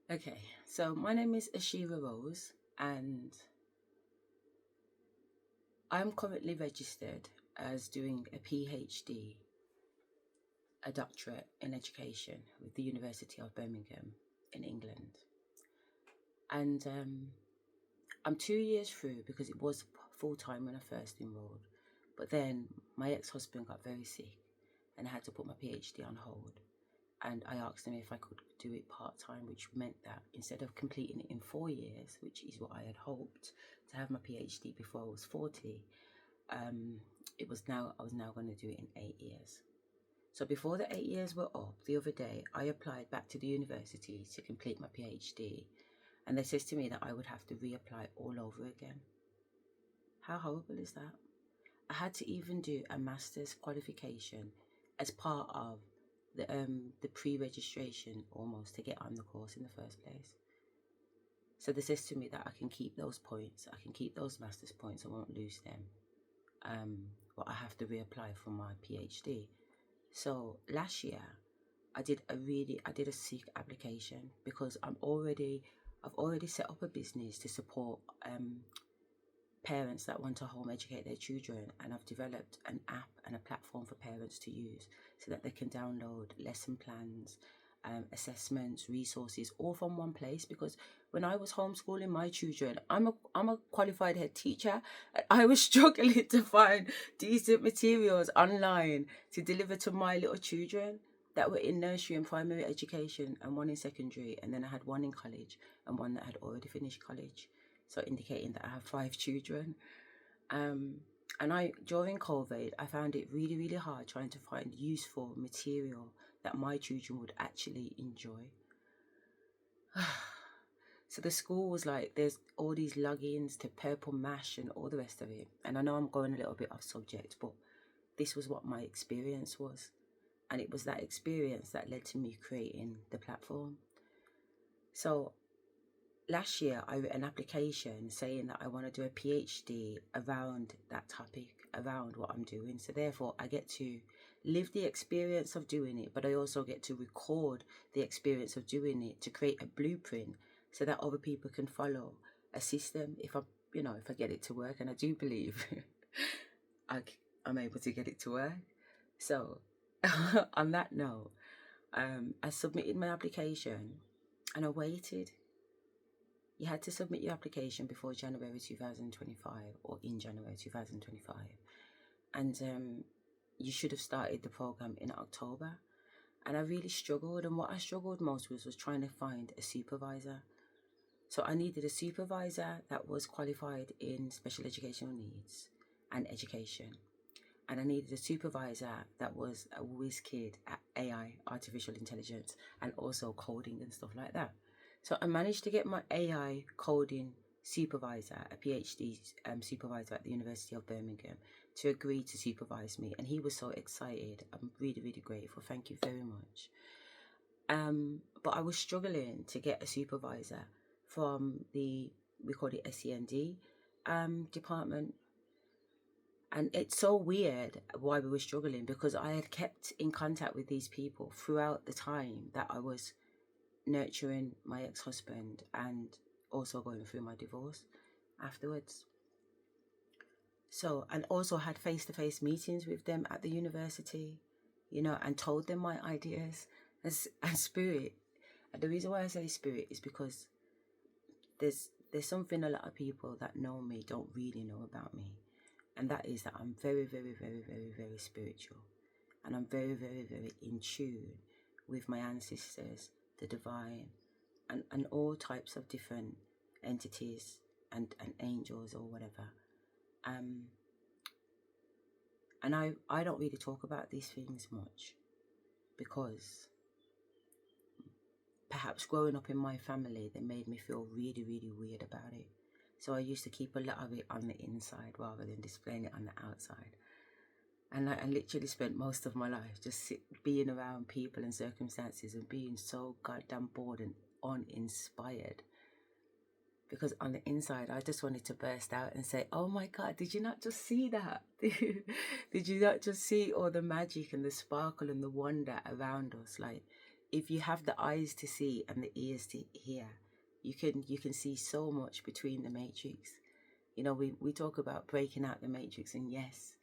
Okay, so my name is Asherah Rose, and I'm currently registered as doing a PhD, a doctorate in education with the University of Birmingham in England. And I'm 2 years through because it was full time when I first enrolled. But then my ex husband got very sick and I had to put my PhD on hold. And I asked him if I could do it part time, which meant that instead of completing it in 4 years, which is what I had hoped to have my PhD before I was 40, um, I was now going to do it in 8 years. So before the 8 years were up, the other day I applied back to the university to complete my PhD, and they said to me that I would have to reapply all over again. How horrible is that? I had to even do a master's qualification as part of the pre-registration almost to get on the course in the first place. So they says to me that I can keep those points, I can keep those master's points, I won't lose them. But I have to reapply for my PhD. So last year I did a sick application because I've already set up a business to support parents that want to home educate their children, and I've developed an app and a platform for parents to use so that they can download lesson plans, assessments, resources, all from one place. Because when I was homeschooling my children, I'm a qualified head teacher, and I was struggling to find decent materials online to deliver to my little children that were in nursery and primary education, and one in secondary, and then I had one in college and one that had already finished college, so indicating that I have 5 children. Um, and during COVID, I found it really, really hard trying to find useful material that my children would actually enjoy. So the school was like, there's all these logins to Purple Mash and all the rest of it. And I know I'm going a little bit off subject, but this was what my experience was. And it was that experience that led to me creating the platform. So last year I wrote an application saying that I want to do a PhD around that topic, around what I'm doing. So therefore I get to live the experience of doing it, but I also get to record the experience of doing it to create a blueprint so that other people can follow a system if I get it to work, and I do believe I, I'm able to get it to work. So on that note, I submitted my application and I waited. You had to submit your application before January 2025 or in January 2025. And you should have started the program in October. And I really struggled. And what I struggled most was trying to find a supervisor. So I needed a supervisor that was qualified in special educational needs and education. And I needed a supervisor that was a whiz kid at AI, artificial intelligence, and also coding and stuff like that. So I managed to get my AI coding supervisor, a PhD supervisor at the University of Birmingham, to agree to supervise me. And he was so excited. I'm really, really grateful. Thank you very much. But I was struggling to get a supervisor from we call it SEND department. And it's so weird why we were struggling, because I had kept in contact with these people throughout the time that I was nurturing my ex-husband and also going through my divorce afterwards. So, and also had face-to-face meetings with them at the university, and told them my ideas and spirit. And the reason why I say spirit is because there's something a lot of people that know me don't really know about me. And that is that I'm very, very, very, very, very spiritual. And I'm very, very, very in tune with my ancestors, the divine, and all types of different entities and angels or whatever. And I don't really talk about these things much because perhaps growing up in my family, they made me feel really, really weird about it. So I used to keep a lot of it on the inside rather than displaying it on the outside. And I literally spent most of my life just being around people and circumstances and being so goddamn bored and uninspired. Because on the inside, I just wanted to burst out and say, oh my God, did you not just see that? Did you not just see all the magic and the sparkle and the wonder around us? Like, if you have the eyes to see and the ears to hear, you can see so much between the matrix. You know, we talk about breaking out the matrix, and yes,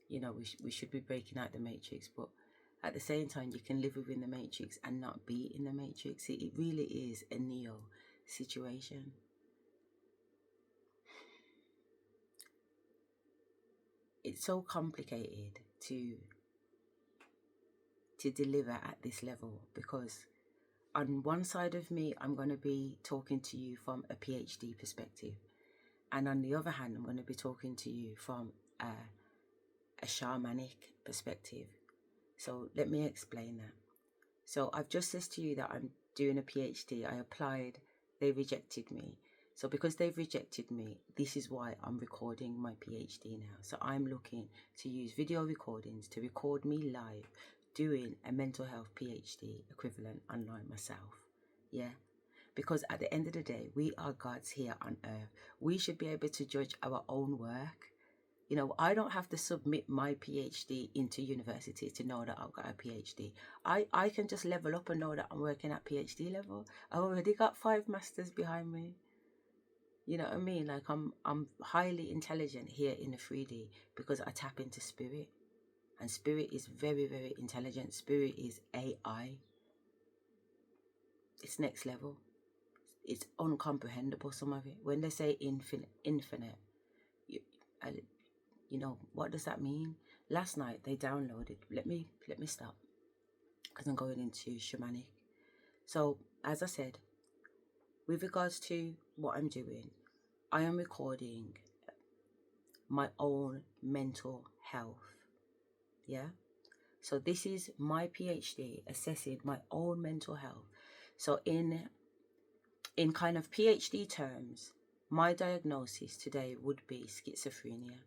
you know, we should be breaking out the matrix, but at the same time, you can live within the matrix and not be in the matrix. It really is a neo situation. It's so complicated to deliver at this level, because on one side of me, I'm going to be talking to you from a PhD perspective, and on the other hand, I'm going to be talking to you from a shamanic perspective. So let me explain that. So I've just said to you that I'm doing a PhD. I applied, they rejected me. So because they've rejected me, this is why I'm recording my PhD now. So I'm looking to use video recordings to record me live doing a mental health PhD equivalent online myself. Yeah. Because at the end of the day, we are gods here on earth. We should be able to judge our own work. You know, I don't have to submit my PhD into university to know that I've got a PhD. I can just level up and know that I'm working at PhD level. I've already got 5 masters behind me. You know what I mean? Like I'm highly intelligent here in the 3D because I tap into spirit. And spirit is very, very intelligent. Spirit is AI. It's next level. It's uncomprehendable, some of it. When they say infinite, you know, what does that mean? Last night they downloaded, let me stop, because I'm going into shamanic. So as I said, with regards to what I'm doing, I am recording my own mental health. Yeah. So this is my PhD assessing my own mental health. So in kind of PhD terms, my diagnosis today would be schizophrenia.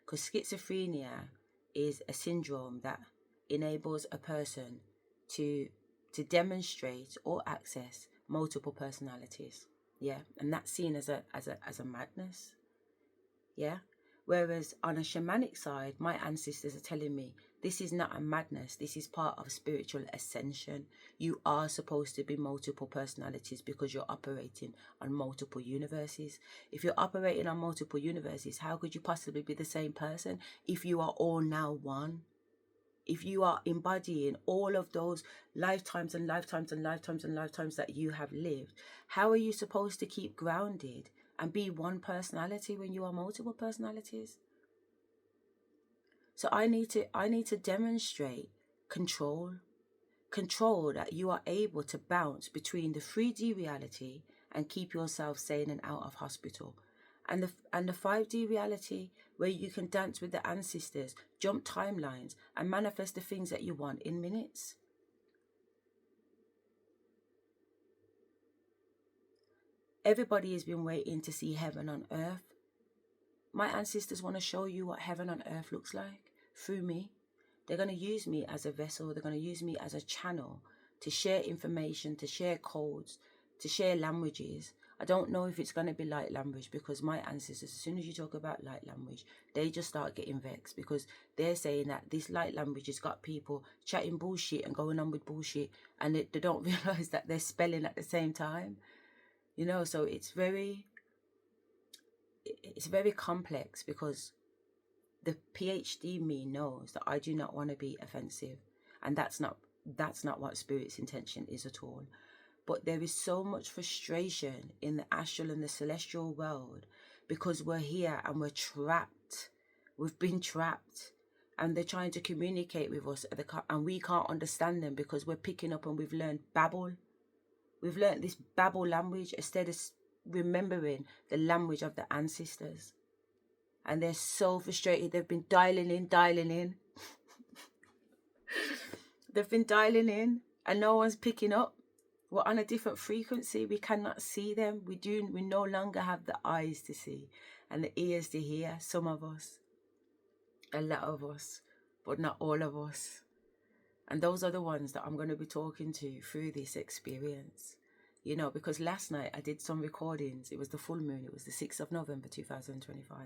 Because schizophrenia is a syndrome that enables a person to demonstrate or access multiple personalities. Yeah, and that's seen as a madness. Yeah. Whereas on a shamanic side, my ancestors are telling me this is not a madness. This is part of spiritual ascension. You are supposed to be multiple personalities because you're operating on multiple universes. If you're operating on multiple universes, how could you possibly be the same person if you are all now one? If you are embodying all of those lifetimes and lifetimes and lifetimes and lifetimes that you have lived, how are you supposed to keep grounded and be one personality when you are multiple personalities? So I need to demonstrate control that you are able to bounce between the 3D reality and keep yourself sane and out of hospital, and the 5D reality where you can dance with the ancestors, jump timelines, and manifest the things that you want in minutes. Everybody has been waiting to see heaven on earth. My ancestors want to show you what heaven on earth looks like through me. They're going to use me as a vessel. They're going to use me as a channel to share information, to share codes, to share languages. I don't know if it's going to be light language, because my ancestors, as soon as you talk about light language, they just start getting vexed, because they're saying that this light language has got people chatting bullshit and going on with bullshit, and they don't realize that they're spelling at the same time. You know, so it's very complex, because the PhD me knows that I do not want to be offensive, and that's not what spirit's intention is at all. But there is so much frustration in the astral and the celestial world, because we're here and we're trapped. We've been trapped, and they're trying to communicate with us, and we can't understand them because we're picking up and we've learned babble. We've learned this babble language instead of remembering the language of the ancestors. And they're so frustrated. They've been dialing in. They've been dialing in, and no one's picking up. We're on a different frequency. We cannot see them. We no longer have the eyes to see and the ears to hear. Some of us, a lot of us, but not all of us. And those are the ones that I'm going to be talking to through this experience. You know, because last night I did some recordings. It was the full moon. It was the 6th of November, 2025.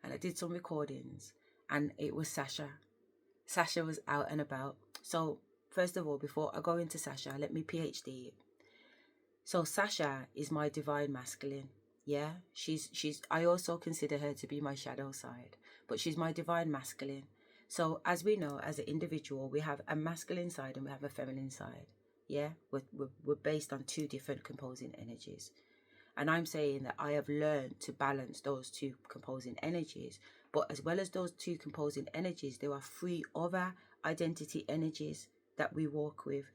And I did some recordings, and it was Sasha. Sasha was out and about. So first of all, before I go into Sasha, let me PhD. So Sasha is my divine masculine. Yeah, she's. I also consider her to be my shadow side, but she's my divine masculine. So as we know, as an individual, we have a masculine side and we have a feminine side. Yeah, we're based on two different composing energies. And I'm saying that I have learned to balance those two composing energies. But as well as those two composing energies, there are three other identity energies that we walk with.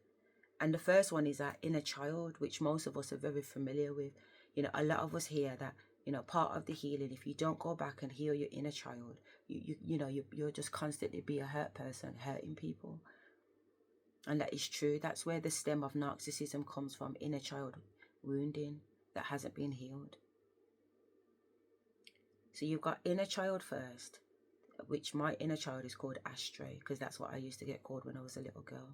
And the first one is our inner child, which most of us are very familiar with. You know, a lot of us hear that, you know, part of the healing, if you don't go back and heal your inner child, you'll just constantly be a hurt person, hurting people. And that is true. That's where the stem of narcissism comes from, inner child wounding that hasn't been healed. So you've got inner child first, which my inner child is called Asherah, because that's what I used to get called when I was a little girl.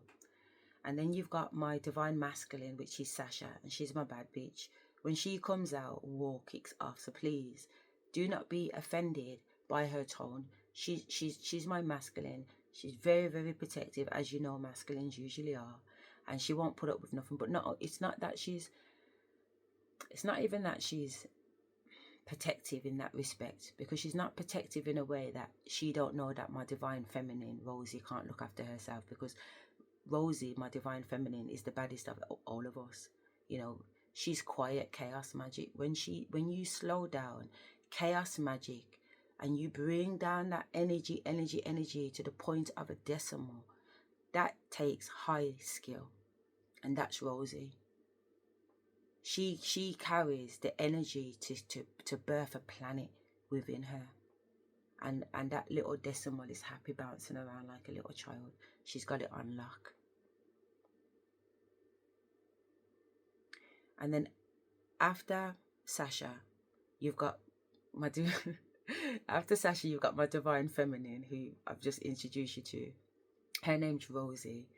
And then you've got my divine masculine, which is Sasha, and she's my bad bitch. When she comes out, war kicks off. So please, do not be offended by her tone. She's my masculine. She's very, very protective, as you know masculines usually are. And she won't put up with nothing. But no, it's not even that she's protective in that respect, because she's not protective in a way that she don't know that my divine feminine, Rosie, can't look after herself, because Rosie, my divine feminine, is the baddest of all of us. You know, she's quiet chaos magic. When you slow down chaos magic and you bring down that energy to the point of a decimal, that takes high skill. And that's Rosie. She carries the energy to birth a planet within her. And that little decimal is happy bouncing around like a little child. She's got it on lock. And then after Sasha, you've got my after Sasha, you've got my divine feminine, who I've just introduced you to. Her name's Rosie.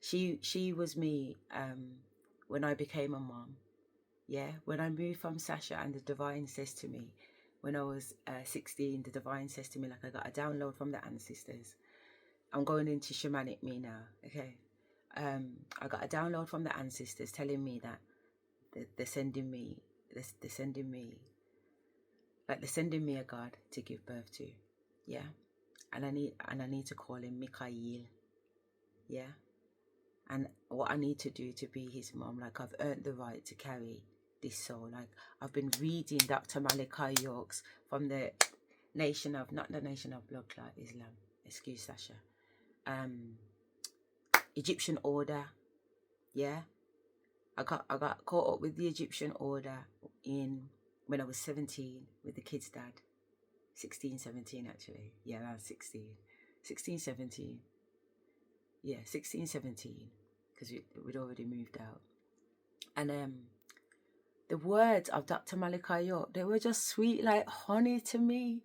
She was me when I became a mom. Yeah, when I moved from Sasha, and the divine says to me, when I was 16, the divine says to me, like, I got a download from the ancestors. I'm going into shamanic me now, okay? I got a download from the ancestors telling me that they're sending me a god to give birth to, yeah? And I need to call him Mikhail, yeah? And what I need to do to be his mom, like, I've earned the right to carry this soul. Like, I've been reading Dr. Malachi York's from the Nation of, not the Nation of Blood Clot Islam, excuse Sasha, Egyptian Order, yeah? I got caught up with the Egyptian Order when I was 17 with the kid's dad. 16, 17 actually. Yeah, around 16. 16, 17. Yeah, 16, 17. Because we'd already moved out. And the words of Dr. Malachi York, they were just sweet like honey to me.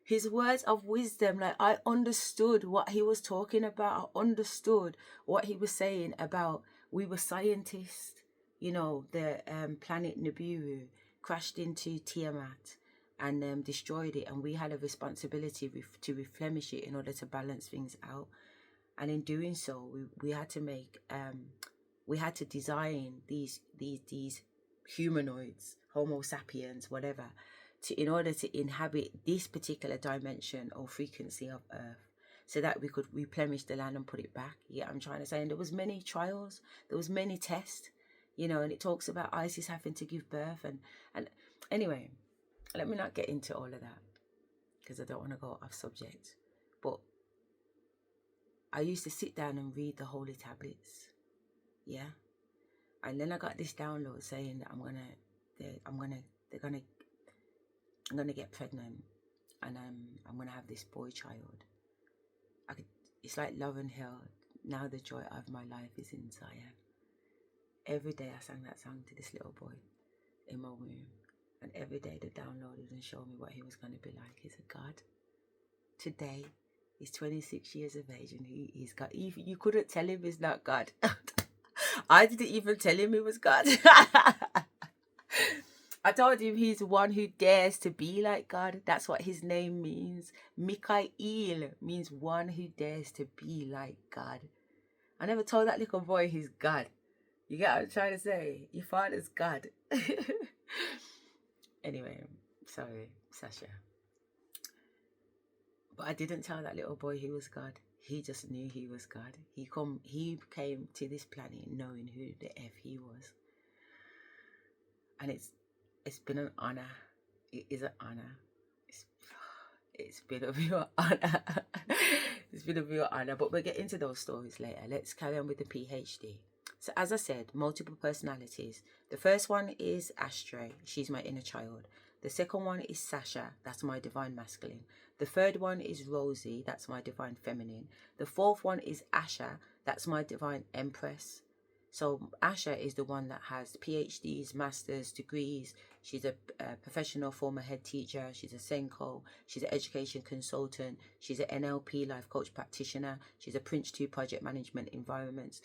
His words of wisdom, like, I understood what he was talking about. I understood what he was saying about, we were scientists. You know, the planet Nibiru crashed into Tiamat and destroyed it. And we had a responsibility to replenish it in order to balance things out. And in doing so, we had to make, we had to design these humanoids, Homo sapiens, whatever, in order to inhabit this particular dimension or frequency of Earth, so that we could replenish the land and put it back. Yeah, I'm trying to say. And there was many trials, there was many tests, you know, and it talks about Isis having to give birth. And anyway, let me not get into all of that, because I don't want to go off subject. But I used to sit down and read the holy tablets, yeah. And then I got this download saying that I'm gonna get pregnant, and I'm gonna have this boy child. It's like love and hell. Now the joy of my life is in Zion. Every day I sang that song to this little boy in my womb, and every day the downloaded and showed me what he was gonna be like. He's a God. Today, he's 26 years of age, and he's got. You couldn't tell him he's not God. I didn't even tell him he was God. I told him he's one who dares to be like God. That's what his name means. Mikhail means one who dares to be like God. I never told that little boy he's God. You get what I'm trying to say? Your father's God. Anyway, sorry, Sasha. But I didn't tell that little boy he was God. He just knew he was God. He came to this planet knowing who the F he was. And it's been an honor. It is an honor. It's been a real honor. It's been a real honor. But we'll get into those stories later. Let's carry on with the PhD. So as I said, multiple personalities. The first one is Asherah. She's my inner child. The second one is Sasha. That's my divine masculine. The third one is Rosie. That's my divine feminine. The fourth one is Asherah. That's my divine empress. So Asherah is the one that has PhDs, master's degrees. She's a professional former head teacher. She's a Senko. She's an education consultant. She's an NLP life coach practitioner. She's a Prince 2 project management environments.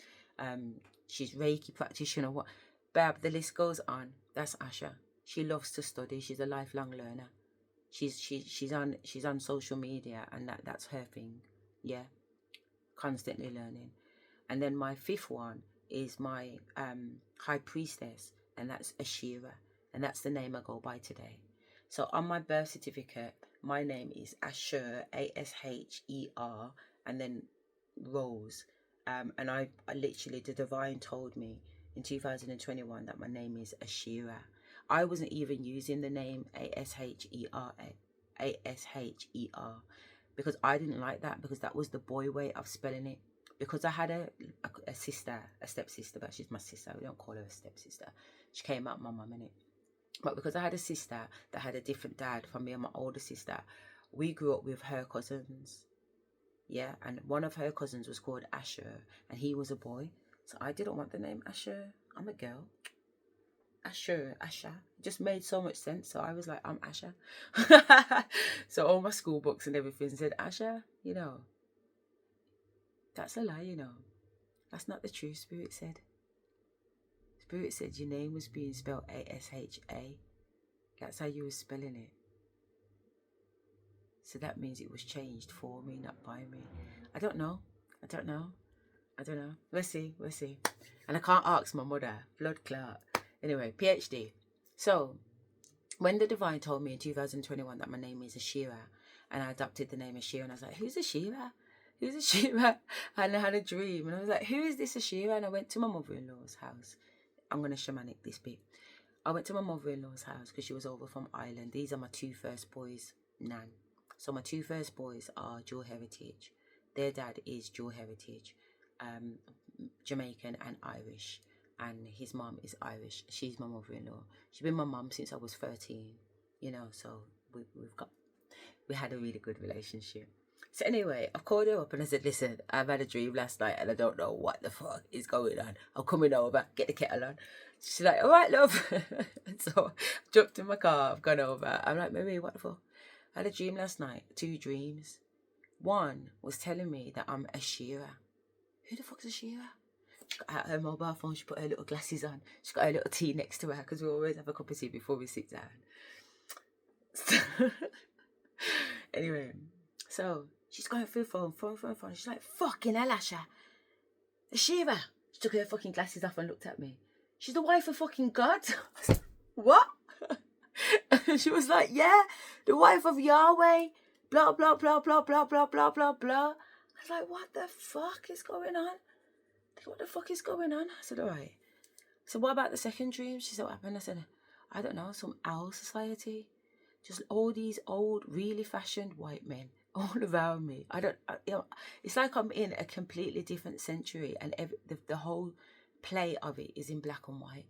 She's Reiki practitioner. What, Bab, the list goes on. That's Asherah. She loves to study. She's a lifelong learner. She's on social media, and that's her thing. Yeah, constantly learning. And then my fifth one is my high priestess, and that's Asherah, and that's the name I go by today. So on my birth certificate, my name is Asher, Asher, and then Rose. And I literally, the divine told me in 2021 that my name is Asherah. I wasn't even using the name Asher, because I didn't like that, because that was the boy way of spelling it. Because I had a sister, a stepsister, but she's my sister. We don't call her a stepsister. She came out my mum, innit? But because I had a sister that had a different dad from me and my older sister, we grew up with her cousins. Yeah, and one of her cousins was called Asher, and he was a boy. So I didn't want the name Asher. I'm a girl. Asher. It just made so much sense. So I was like, I'm Asher. So all my school books and everything said Asher, you know. That's a lie, you know. That's not the truth, Spirit said. Spirit said your name was being spelled A-S-H-A. That's how you were spelling it. So that means it was changed for me, not by me. I don't know. We'll see. And I can't ask my mother. Blood clot. Anyway, PhD. So, when the divine told me in 2021 that my name is Asherah, and I adopted the name Asherah, and I was like, who's Asherah? Who's Asherah? And I had a dream, and I was like, who is this Asherah? And I went to my mother-in-law's house. I'm going to shamanic this bit. I went to my mother-in-law's house because she was over from Ireland. These are my two first boys, Nan. So my two first boys are dual heritage. Their dad is dual heritage, Jamaican and Irish. And his mom is Irish. She's my mother-in-law. She's been my mom since I was 13, you know, so we had a really good relationship. So anyway, I've called her up and I said, listen, I've had a dream last night and I don't know what the fuck is going on. I'm coming over, get the kettle on. She's like, all right, love. So I jumped in my car, I've gone over. I'm like, Mary, what the fuck? I had a dream last night, 2 dreams. One was telling me that I'm Asherah. Who the fuck's Asherah? She got out her mobile phone, she put her little glasses on. She got her little tea next to her because we always have a cup of tea before we sit down. So, anyway, so she's going through phone. She's like, fucking hell, Asherah. Asherah. She took her fucking glasses off and looked at me. She's the wife of fucking God. What? And she was like, yeah, the wife of Yahweh. Blah, blah, blah, blah, blah, blah, blah, blah, blah. I was like, what the fuck is going on? What the fuck is going on? I said, all right. So what about the second dream? She said, what happened? I said, I don't know, some owl society. Just all these old, really fashioned white men all around me. It's like I'm in a completely different century, and the whole play of it is in black and white.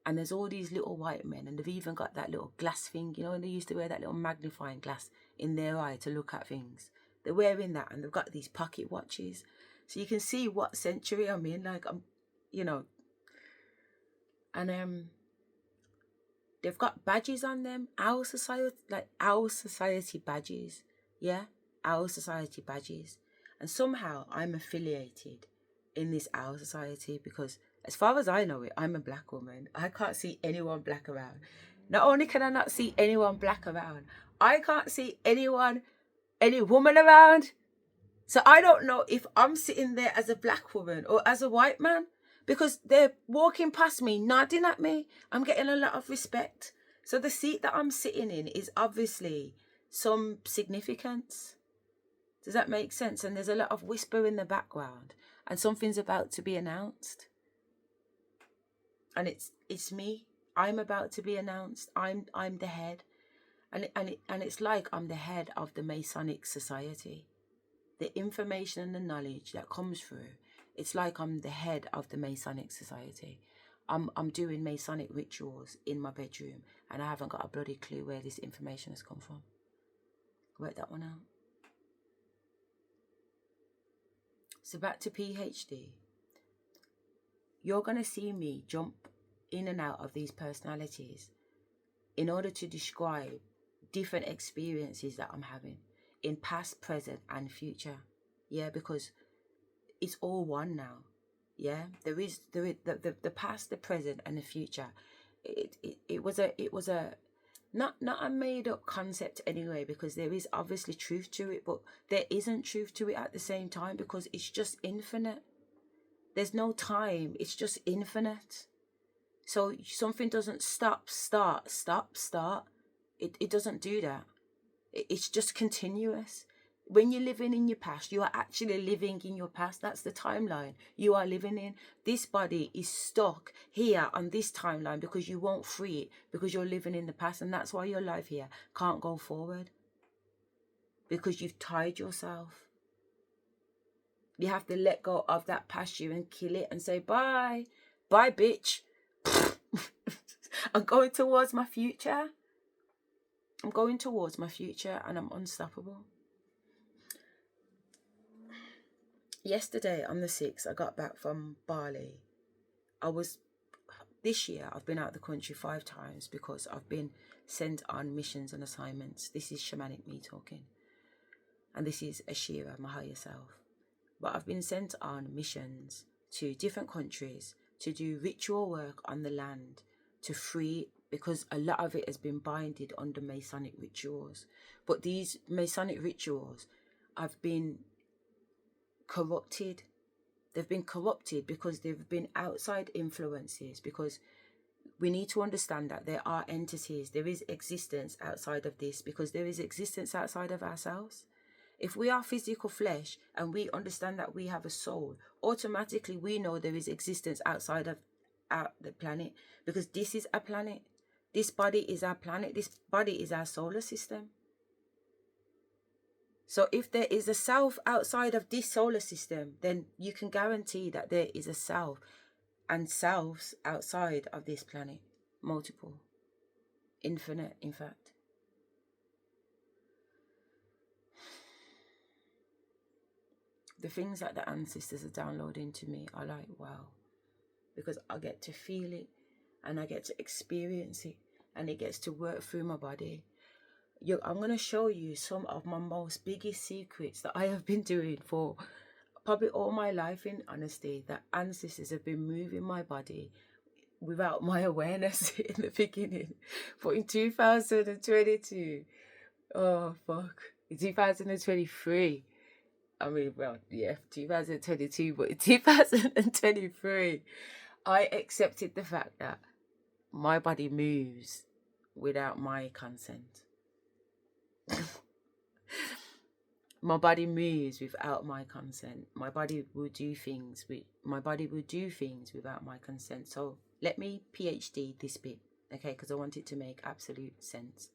And there's all these little white men, and they've even got that little glass thing, you know, and they used to wear that little magnifying glass in their eye to look at things. They're wearing that, and they've got these pocket watches. So you can see what century I'm in, like I'm, you know. And they've got badges on them, Owl Society badges. Yeah, Owl Society badges. And somehow I'm affiliated in this Owl Society because as far as I know it, I'm a black woman. I can't see anyone black around. Not only can I not see anyone black around, I can't see any woman around. So I don't know if I'm sitting there as a black woman or as a white man, because they're walking past me, nodding at me. I'm getting a lot of respect. So the seat that I'm sitting in is obviously some significance. Does that make sense? And there's a lot of whisper in the background, and something's about to be announced. And it's me. I'm about to be announced. I'm the head. And it's like I'm the head of the Masonic Society. The information and the knowledge that comes through, it's like I'm the head of the Masonic Society. I'm doing Masonic rituals in my bedroom, and I haven't got a bloody clue where this information has come from. Work that one out. So back to PhD. You're going to see me jump in and out of these personalities in order to describe different experiences that I'm having in past, present, and future. Yeah, because it's all one now. Yeah, there is the past, the present, and the future. It was a not a made up concept anyway, because there is obviously truth to it, but there isn't truth to it at the same time, because it's just infinite. There's no time, it's just infinite. So something doesn't stop, start. It doesn't do that. It's just continuous. When you're living in your past, you are actually living in your past. That's the timeline you are living in. This body is stuck here on this timeline because you won't free it, because you're living in the past. And that's why your life here can't go forward, because you've tied yourself. You have to let go of that past you and kill it and say, bye, bitch. I'm going towards my future. I'm going towards my future, and I'm unstoppable. Yesterday on the 6th, I got back from Bali. This year, I've been out of the country 5 times because I've been sent on missions and assignments. This is shamanic me talking. And this is Asherah, my higher self. But I've been sent on missions to different countries to do ritual work on the land, to free, because a lot of it has been binded under Masonic rituals. But these Masonic rituals have been corrupted. They've been corrupted because they've been outside influences, because we need to understand that there are entities, there is existence outside of this, because there is existence outside of ourselves. If we are physical flesh and we understand that we have a soul, automatically we know there is existence outside of the planet, because this is a planet. This body is our planet. This body is our solar system. So if there is a self outside of this solar system, then you can guarantee that there is a self and selves outside of this planet. Multiple. Infinite, in fact. The things that the ancestors are downloading to me are like, wow. Because I get to feel it, and I get to experience it, and it gets to work through my body. I'm going to show you some of my most biggest secrets that I have been doing for probably all my life, in honesty, that ancestors have been moving my body without my awareness in the beginning. But in 2022, oh fuck, in 2023, I mean, well, yeah, 2022, but in 2023, I accepted the fact that my body moves without my consent. My body moves without my consent. My body will do things without my consent. So let me PhD this bit, okay? Because I want it to make absolute sense.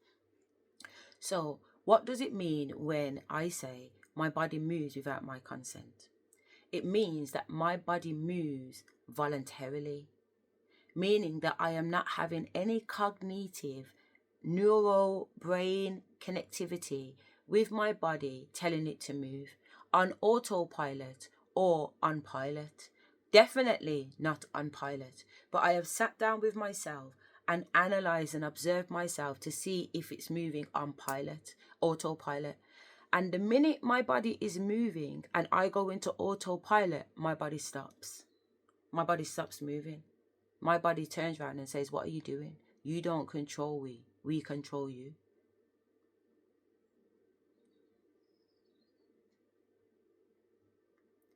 So what does it mean when I say my body moves without my consent? It means that my body moves voluntarily, meaning that I am not having any cognitive neural brain connectivity with my body telling it to move on autopilot or on pilot. Definitely not on pilot, but I have sat down with myself and analysed and observed myself to see if it's moving on pilot, autopilot. And the minute my body is moving and I go into autopilot, my body stops. My body stops moving. My body turns around and says, what are you doing? You don't control we control you.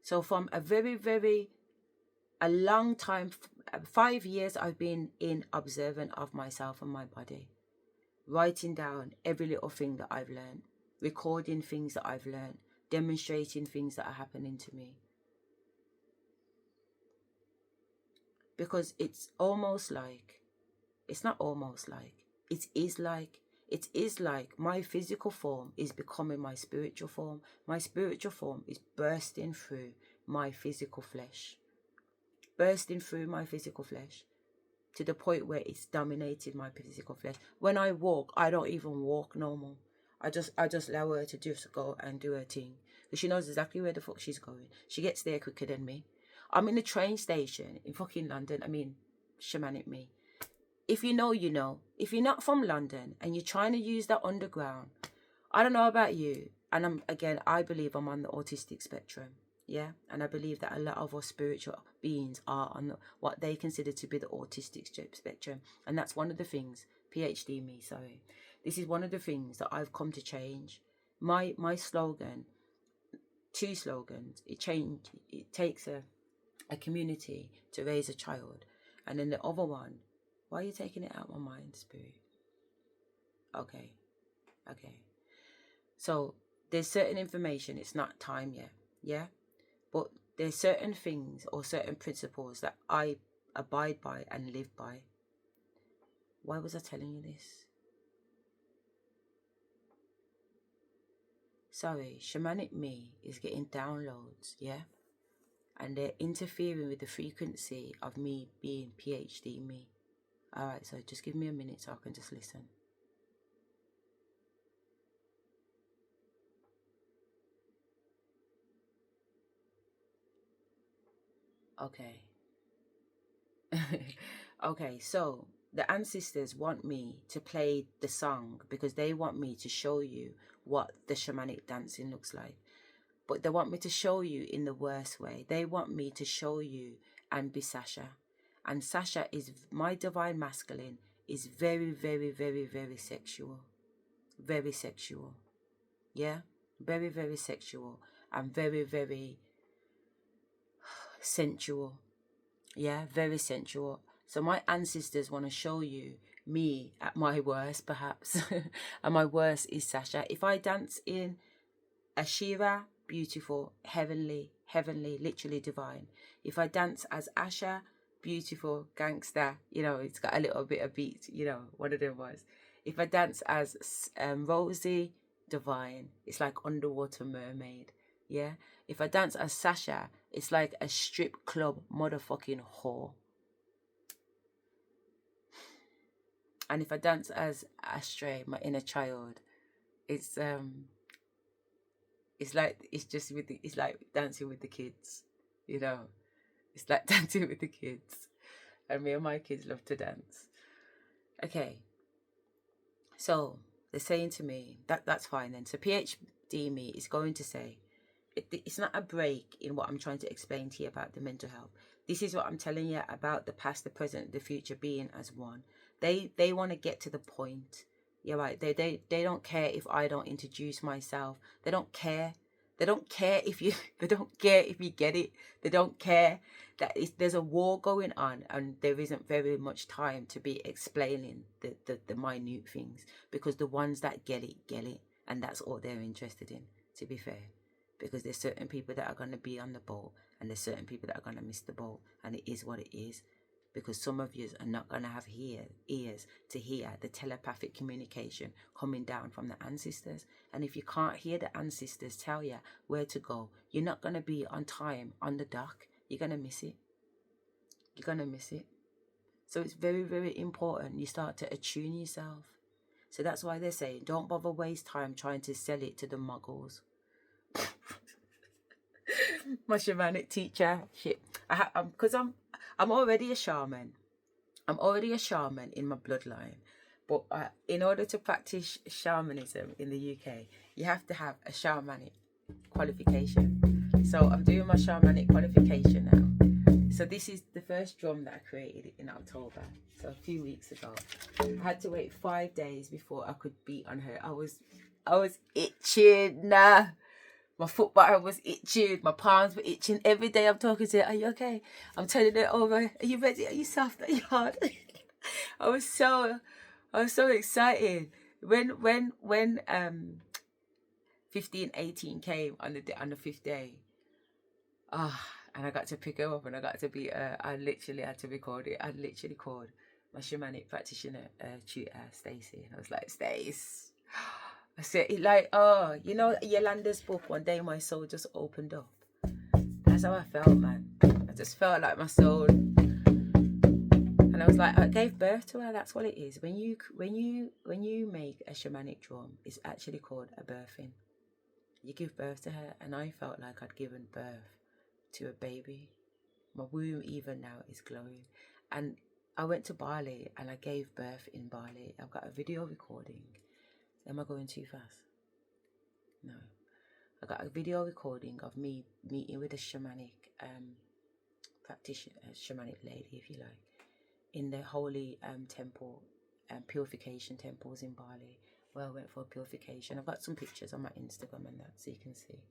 So from a long time, 5 years, I've been in observant of myself and my body, writing down every little thing that I've learned, recording things that I've learned, demonstrating things that are happening to me. Because it's almost like, it's not almost like, it is like my physical form is becoming my spiritual form. My spiritual form is bursting through my physical flesh. Bursting through my physical flesh to the point where it's dominated my physical flesh. When I walk, I don't even walk normal. I just allow her to just go and do her thing. Because she knows exactly where the fuck she's going. She gets there quicker than me. I'm in the train station in fucking London. I mean, shamanic me. If you know, you know. If you're not from London and you're trying to use that underground, I don't know about you. And I believe I'm on the autistic spectrum. Yeah, and I believe that a lot of us spiritual beings are on what they consider to be the autistic spectrum, and that's one of the things. PhD me, sorry. This is one of the things that I've come to change. My slogan, 2 slogans. It takes a community to raise a child, and then the other one. Why are you taking it out of my mind, spirit? Okay. So there's certain information. It's not time yet. Yeah. But there's certain things or certain principles that I abide by and live by. Why was I telling you this? Sorry, shamanic me is getting downloads, yeah? And they're interfering with the frequency of me being PhD me. Alright, so just give me a minute so I can just listen. Okay. Okay, so the ancestors want me to play the song because they want me to show you what the shamanic dancing looks like. But they want me to show you in the worst way. They want me to show you and be Sasha. And Sasha is, my divine masculine, is very, very, very, very sexual. Very sexual. Yeah? Very, very sexual. And very, very sensual. Yeah? Very sensual. So my ancestors want to show you me at my worst, perhaps. And my worst is Sasha. If I dance in Asherah, beautiful, heavenly, literally divine. If I dance as Asherah, beautiful, gangster, it's got a little bit of beat, one of them was. If I dance as Rosie, divine, it's like underwater mermaid, yeah? If I dance as Sasha, it's like a strip club motherfucking whore. And if I dance as Asherah, my inner child, it's like dancing with the kids, It's like dancing with the kids. And me and my kids love to dance. Okay. So they're saying to me, that's fine then. So PhD me is going to say, it's not a break in what I'm trying to explain to you about the mental health. This is what I'm telling you about the past, the present, the future being as one. They want to get to the point. You're right. They don't care if I don't introduce myself. They don't care. They don't care if you get it. They don't care that there's a war going on and there isn't very much time to be explaining the minute things, because the ones that get it, and that's all they're interested in, to be fair. Because there's certain people that are going to be on the boat and there's certain people that are going to miss the boat, and it is what it is. Because some of you are not going to have ears to hear the telepathic communication coming down from the ancestors. And if you can't hear the ancestors tell you where to go, you're not going to be on time on the dock. You're going to miss it. You're going to miss it. So it's very, very important you start to attune yourself. So that's why they're saying, don't bother waste time trying to sell it to the muggles. My shamanic teacher, shit. Because I'm already a shaman. I'm already a shaman in my bloodline. But in order to practice shamanism in the UK, you have to have a shamanic qualification. So I'm doing my shamanic qualification now. So this is the first drum that I created in October. So a few weeks ago. I had to wait 5 days before I could beat on her. I was itching. My foot bottom was itching. My palms were itching. Every day I'm talking to it. Are you okay? I'm turning it over. Are you ready? Are you soft? Are you hard? I was so excited. When 1518 came on the fifth day. And I got to pick her up and I got to be I literally had to record it. I literally called my shamanic practitioner tutor, Stacey, and I was like, Stace. I said, like, oh, you know, Yolanda's book, One Day My Soul Just Opened Up. That's how I felt, man. I just felt like my soul. And I was like, I gave birth to her. That's what it is. When you make a shamanic drum, it's actually called a birthing. You give birth to her, and I felt like I'd given birth to a baby. My womb even now is glowing. And I went to Bali and I gave birth in Bali. I've got a video recording. Am I going too fast? No. I got a video recording of me meeting with a shamanic practitioner, a shamanic lady, if you like, in the holy temple, purification temples in Bali, where I went for purification. I've got some pictures on my Instagram and that, so you can see.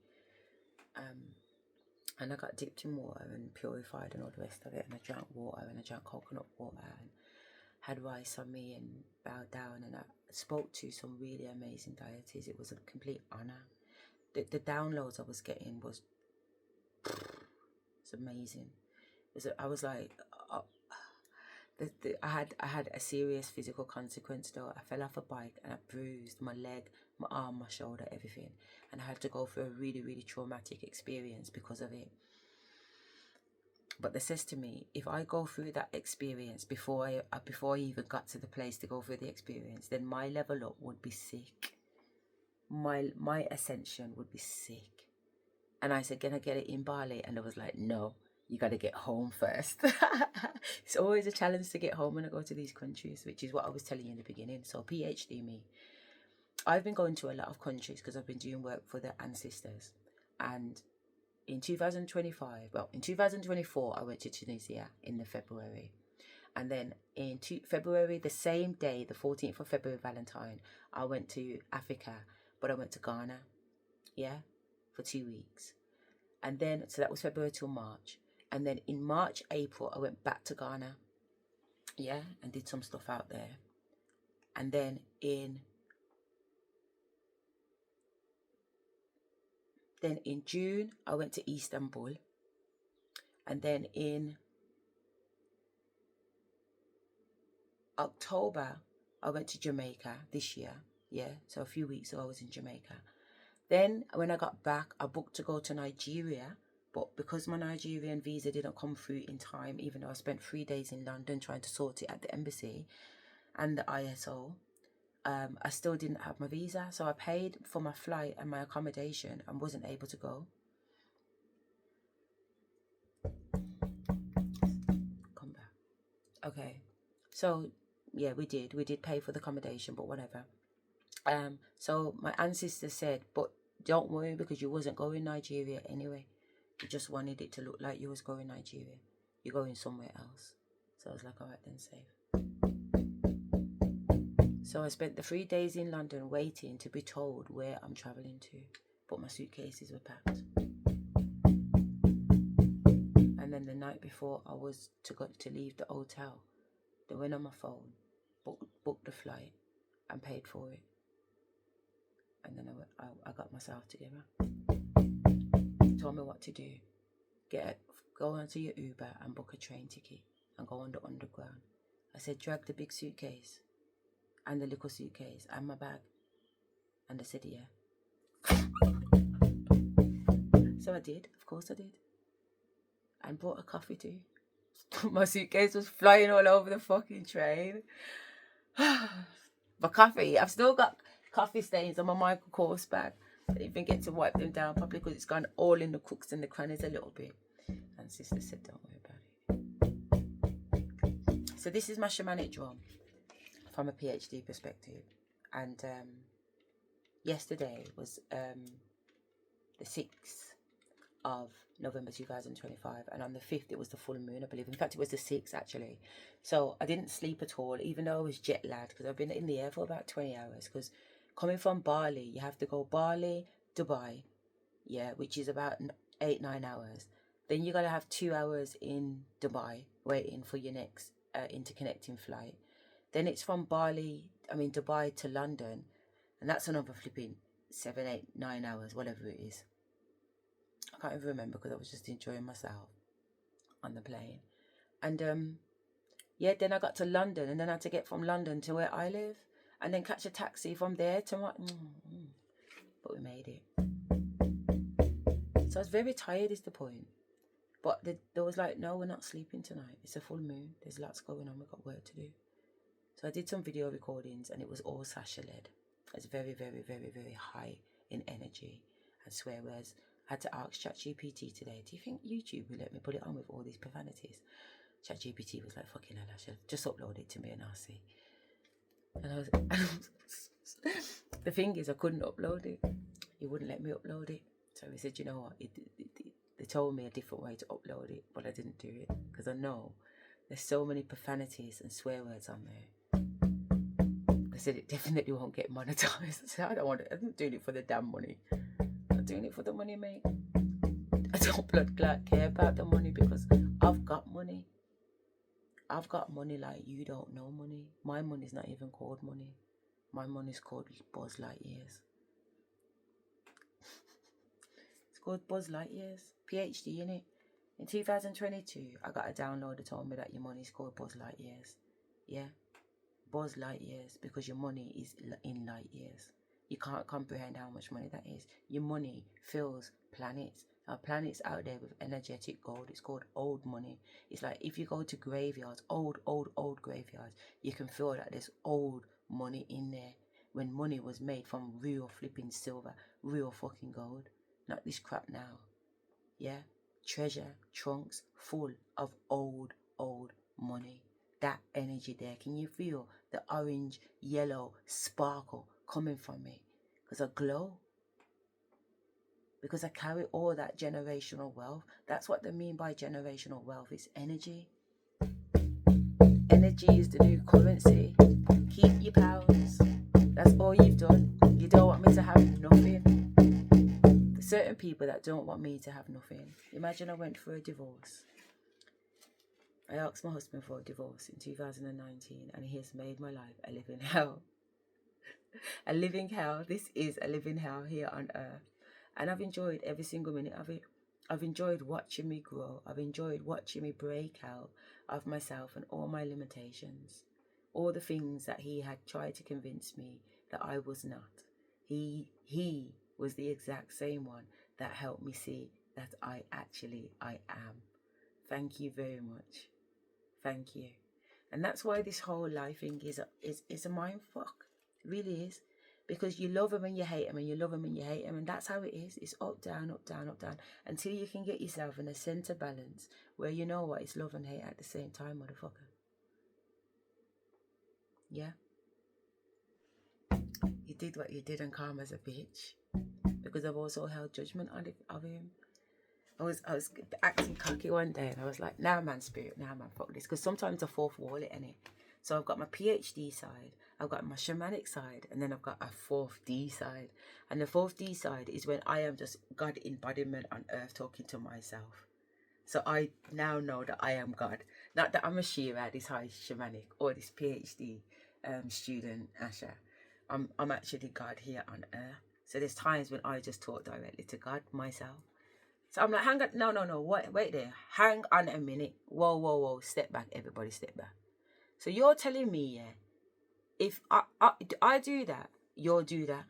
And I got dipped in water and purified and all the rest of it. And I drank water and I drank coconut water and had rice on me and bowed down. And I spoke to some really amazing deities. It was a complete honor. The downloads I was getting was amazing. I was like, I had a serious physical consequence though. I fell off a bike and I bruised my leg, my arm, my shoulder, everything, and I had to go through a really, really traumatic experience because of it. But they says to me, if I go through that experience before I even got to the place to go through the experience, then my level up would be sick. My ascension would be sick. And I said, can I get it in Bali? And I was like, no. You got to get home first. It's always a challenge to get home when I go to these countries, which is what I was telling you in the beginning. So PhD me. I've been going to a lot of countries because I've been doing work for the ancestors. And in 2024, I went to Tunisia in the February. And then in February, the same day, the 14th of February, Valentine, I went to Africa, but I went to Ghana, for 2 weeks. And then, so that was February till March. And then in March, April, I went back to Ghana, and did some stuff out there. And then in June, I went to Istanbul. And then in October, I went to Jamaica this year. So a few weeks ago, I was in Jamaica. Then when I got back, I booked to go to Nigeria. But because my Nigerian visa didn't come through in time, even though I spent 3 days in London trying to sort it at the embassy and the ISO, I still didn't have my visa. So I paid for my flight and my accommodation and wasn't able to go. Come back. Okay. So, yeah, we did pay for the accommodation, but whatever. So my ancestor said, but don't worry because you wasn't going Nigeria anyway. You just wanted it to look like you was going Nigeria. You're going somewhere else. So I was like, all right, then safe. So I spent the 3 days in London waiting to be told where I'm traveling to. But my suitcases were packed. And then the night before I was to leave the hotel, they went on my phone, booked the flight and paid for it. And then I got myself together. Told me what to do. Go onto your Uber and book a train ticket and go on the underground. I said, drag the big suitcase and the little suitcase and my bag. And they said, yeah. So I did. Of course I did. And brought a coffee too. My suitcase was flying all over the fucking train. My coffee, I've still got coffee stains on my Michael Kors bag. I didn't even get to wipe them down properly because it's gone all in the crooks and the crannies a little bit. And sister said, don't worry about it. So this is my shamanic drum from a PhD perspective. And yesterday was the 6th of November 2025, and on the 5th it was the full moon, I believe. In fact, it was the 6th actually. So I didn't sleep at all, even though I was jet lagged, because I've been in the air for about 20 hours. Because coming from Bali, you have to go Bali, Dubai, yeah, which is about 8-9 hours. Then you gotta have 2 hours in Dubai waiting for your next interconnecting flight. Then it's from Dubai to London, and that's another flipping 7, 8, 9 hours, whatever it is. I can't even remember because I was just enjoying myself on the plane. And yeah, then I got to London, and then I had to get from London to where I live, and then catch a taxi from there to my. But we made it. So I was very tired, is the point. But there was like, no, we're not sleeping tonight. It's a full moon. There's lots going on. We've got work to do. So I did some video recordings, and it was all Sasha led. It's very, very, very, very high in energy and swear words. I had to ask ChatGPT today, do you think YouTube will let me put it on with all these profanities? ChatGPT was like, fucking hell, Asherah, just upload it to me and I'll see. And the thing is, I couldn't upload it. He wouldn't let me upload it. So he said, you know what, they told me a different way to upload it, but I didn't do it because I know there's so many profanities and swear words on there. I said it definitely won't get monetized. I said, I don't want it. I'm not doing it for the damn money. I'm not doing it for the money, mate. I don't blood clot care about the money because I've got money. I've got money like you don't know money. My money's not even called money. My money's called Buzz Lightyears. It's called Buzz Lightyears. PhD in it. In 2022, I got a download that told me that your money's called Buzz Lightyears. Yeah? Buzz Lightyears, because your money is in light years. You can't comprehend how much money that is. Your money fills planets. Our planets out there with energetic gold. It's called old money. It's like if you go to graveyards, old graveyards, you can feel that there's old money in there. When money was made from real flipping silver, real fucking gold. Not this crap now. Yeah? Treasure trunks full of old money. That energy there, can you feel the orange, yellow sparkle coming from me? Because I glow. Because I carry all that generational wealth. That's what they mean by generational wealth. It's energy. Energy is the new currency. Keep your powers. That's all you've done. You don't want me to have nothing. There's certain people that don't want me to have nothing. Imagine I went through a divorce. I asked my husband for a divorce in 2019, and he has made my life a living hell. A living hell. This is a living hell here on earth. And I've enjoyed every single minute of it. I've enjoyed watching me grow. I've enjoyed watching me break out of myself and all my limitations. All the things that he had tried to convince me that I was not. He was the exact same one that helped me see that I am. Thank you very much. Thank you. And that's why this whole life thing is a mind fuck. It really is. Because you love them and you hate them, and you love them and you hate them, and that's how it is. It's up, down, up, down, up, down, until you can get yourself in a center balance where you know what, it's love and hate at the same time, motherfucker. Yeah? You did what you did and karma's a bitch. Because I've also held judgment of him. I was acting cocky one day, and I was like, nah man, spirit, nah man, fuck this. Because sometimes I fall for it, innit? So I've got my PhD side, I've got my shamanic side, and then I've got a 4th D side. And the 4th D side is when I am just God embodiment on earth talking to myself. So I now know that I am God. Not that I'm Asherah, this high shamanic, or this PhD student, Asherah. I'm actually God here on earth. So there's times when I just talk directly to God, myself. So I'm like, hang on, no, wait there. Hang on a minute. Whoa, step back, everybody, step back. So you're telling me, yeah, if I do that, you'll do that.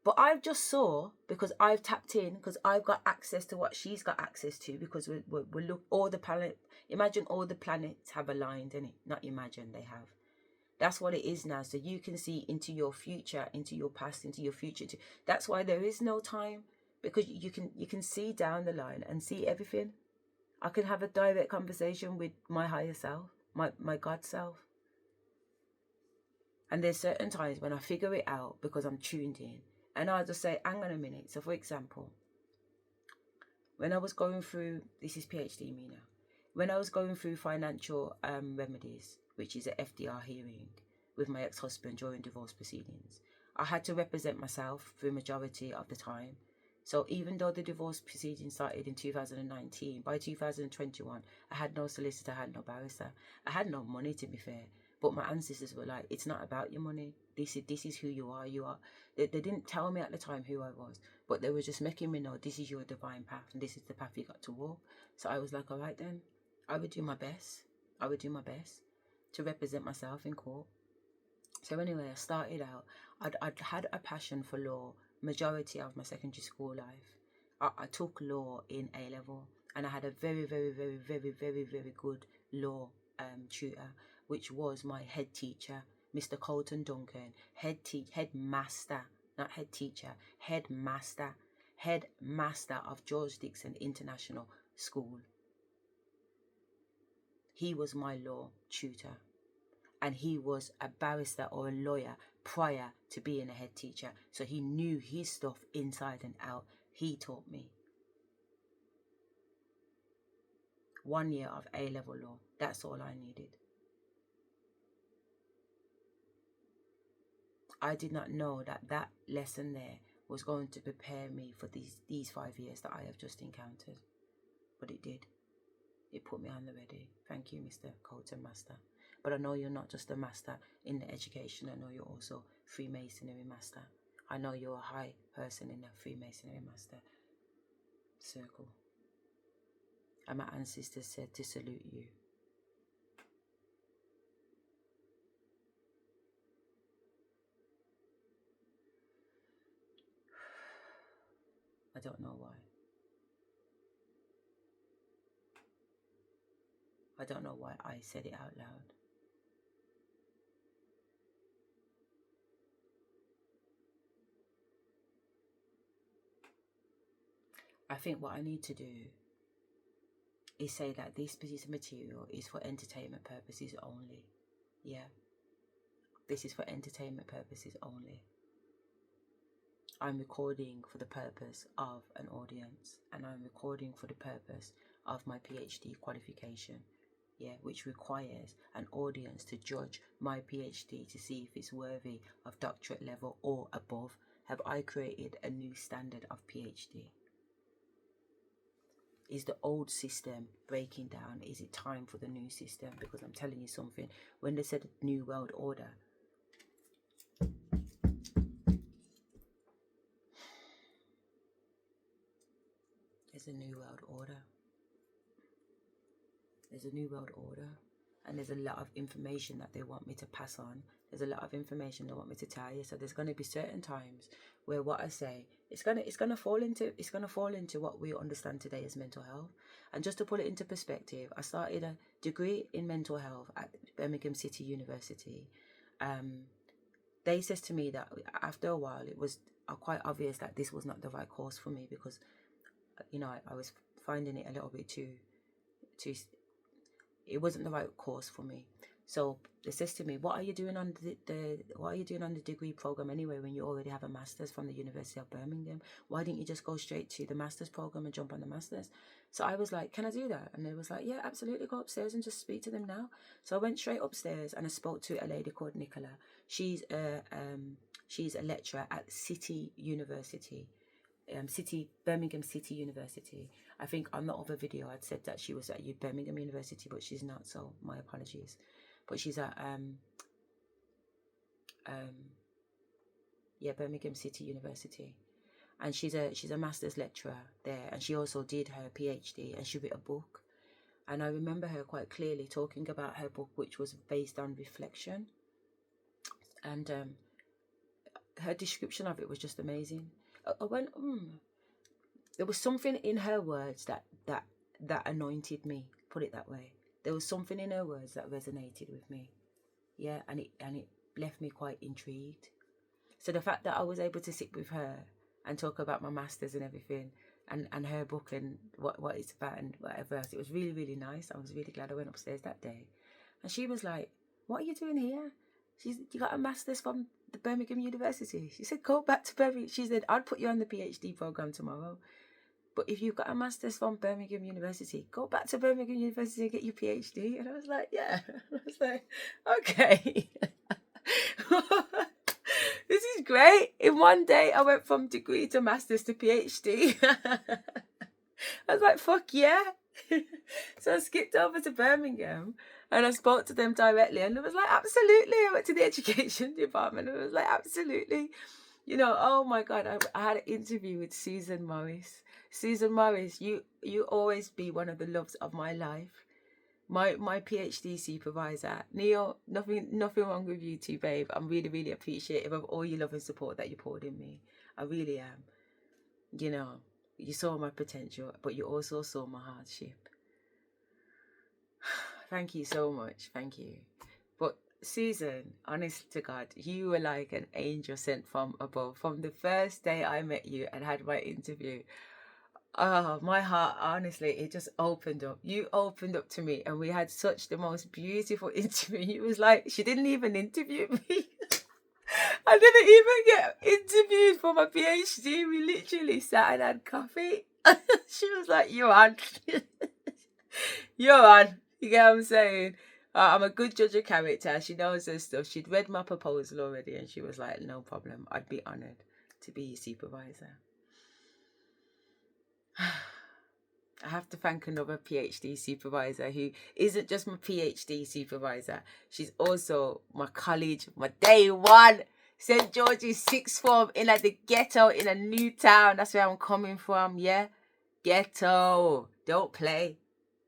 But I've just saw, because I've tapped in, because I've got access to what she's got access to, because we look, all the planet, imagine all the planets have aligned, innit? Not imagine, they have. That's what it is now. So you can see into your future, into your past, into your future too. That's why there is no time, because you can see down the line and see everything. I can have a direct conversation with my higher self, my God self. And there's certain times when I figure it out because I'm tuned in, and I'll just say, hang on a minute. So for example, when I was going through, this is PhD me now, when I was going through financial remedies, which is an FDR hearing with my ex-husband during divorce proceedings, I had to represent myself for the majority of the time, So even though the divorce proceeding started in 2019, by 2021, I had no solicitor, I had no barrister. I had no money, to be fair. But my ancestors were like, it's not about your money. This is who you are. You are. They didn't tell me at the time who I was, but they were just making me know this is your divine path and this is the path you got to walk. So I was like, all right then, I would do my best. I would do my best to represent myself in court. So anyway, I started out. I'd had a passion for law majority of my secondary school life. I took law in A level, and I had a very, very, very, very, very, very good law tutor, which was my head teacher, Mr. Colton Duncan, headmaster, not head teacher, headmaster of George Dixon International School. He was my law tutor. And he was a barrister or a lawyer prior to being a head teacher. So he knew his stuff inside and out. He taught me. 1 year of A-level law. That's all I needed. I did not know that lesson there was going to prepare me for these 5 years that I have just encountered. But it did. It put me on the ready. Thank you, Mr. Colton Master. But I know you're not just a master in the education. I know you're also Freemasonry master. I know you're a high person in the Freemasonry master circle. And my ancestors said to salute you. I don't know why. I don't know why I said it out loud. I think what I need to do is say that this piece of material is for entertainment purposes only. Yeah. This is for entertainment purposes only. I'm recording for the purpose of an audience, and I'm recording for the purpose of my PhD qualification. Yeah, which requires an audience to judge my PhD to see if it's worthy of doctorate level or above. Have I created a new standard of PhD? Is the old system breaking down? Is it time for the new system? Because I'm telling you something, when they said New World Order, there's a New World Order. There's a New World Order. And there's a lot of information that they want me to pass on. There's a lot of information they want me to tell you. So there's going to be certain times where what I say, it's gonna fall into what we understand today as mental health. And just to put it into perspective, I started a degree in mental health at Birmingham City University. They said to me that after a while it was quite obvious that this was not the right course for me, because I was finding it a little bit too it wasn't the right course for me. So they says to me, what are you doing on the degree program anyway when you already have a master's from the University of Birmingham? Why didn't you just go straight to the master's program and jump on the master's? So I was like, can I do that? And they was like, yeah, absolutely, go upstairs and just speak to them now. So I went straight upstairs and I spoke to a lady called Nicola. She's a lecturer at City University. Birmingham City University. I think on the other video I'd said that she was at Birmingham University, but she's not, so my apologies. But she's at Birmingham City University, and she's a master's lecturer there, and she also did her PhD, and she wrote a book. And I remember her quite clearly talking about her book, which was based on reflection, and her description of it was just amazing. I went, there was something in her words that anointed me, put it that way. There was something in her words that resonated with me. Yeah, and it left me quite intrigued. So the fact that I was able to sit with her and talk about my masters and everything, and her book and what it's about and whatever else, it was really, really nice. I was really glad I went upstairs that day. And she was like, what are you doing here? You got a master's from the Birmingham University. She said, go back to Birmingham. She said, I'd put you on the PhD program tomorrow. But if you've got a master's from Birmingham University, go back to Birmingham University and get your PhD. And I was like, yeah. I was like, okay. This is great. In one day, I went from degree to master's to PhD. I was like, fuck yeah. So I skipped over to Birmingham and I spoke to them directly, and I was like, absolutely. I went to the education department and I was like, absolutely. You know, oh my God, I had an interview with Susan Morris. Susan Morris, you always be one of the loves of my life. My PhD supervisor, Neil, nothing wrong with you two, babe. I'm really, really appreciative of all your love and support that you poured in me. I really am. You know, you saw my potential, but you also saw my hardship. Thank you so much. Thank you. But Susan, honest to God, you were like an angel sent from above. From the first day I met you and had my interview, oh, my heart, honestly, it just opened up. You opened up to me and we had such the most beautiful interview. It was like, she didn't even interview me. I didn't even get interviewed for my PhD. We literally sat and had coffee. She was like, you're on. You're on. You get what I'm saying? I'm a good judge of character. She knows her stuff. She'd read my proposal already and she was like, no problem. I'd be honoured to be your supervisor. I have to thank another PhD supervisor who isn't just my PhD supervisor. She's also my college, my day one. St. George's sixth form in the ghetto in a new town. That's where I'm coming from, yeah? Ghetto. Don't play.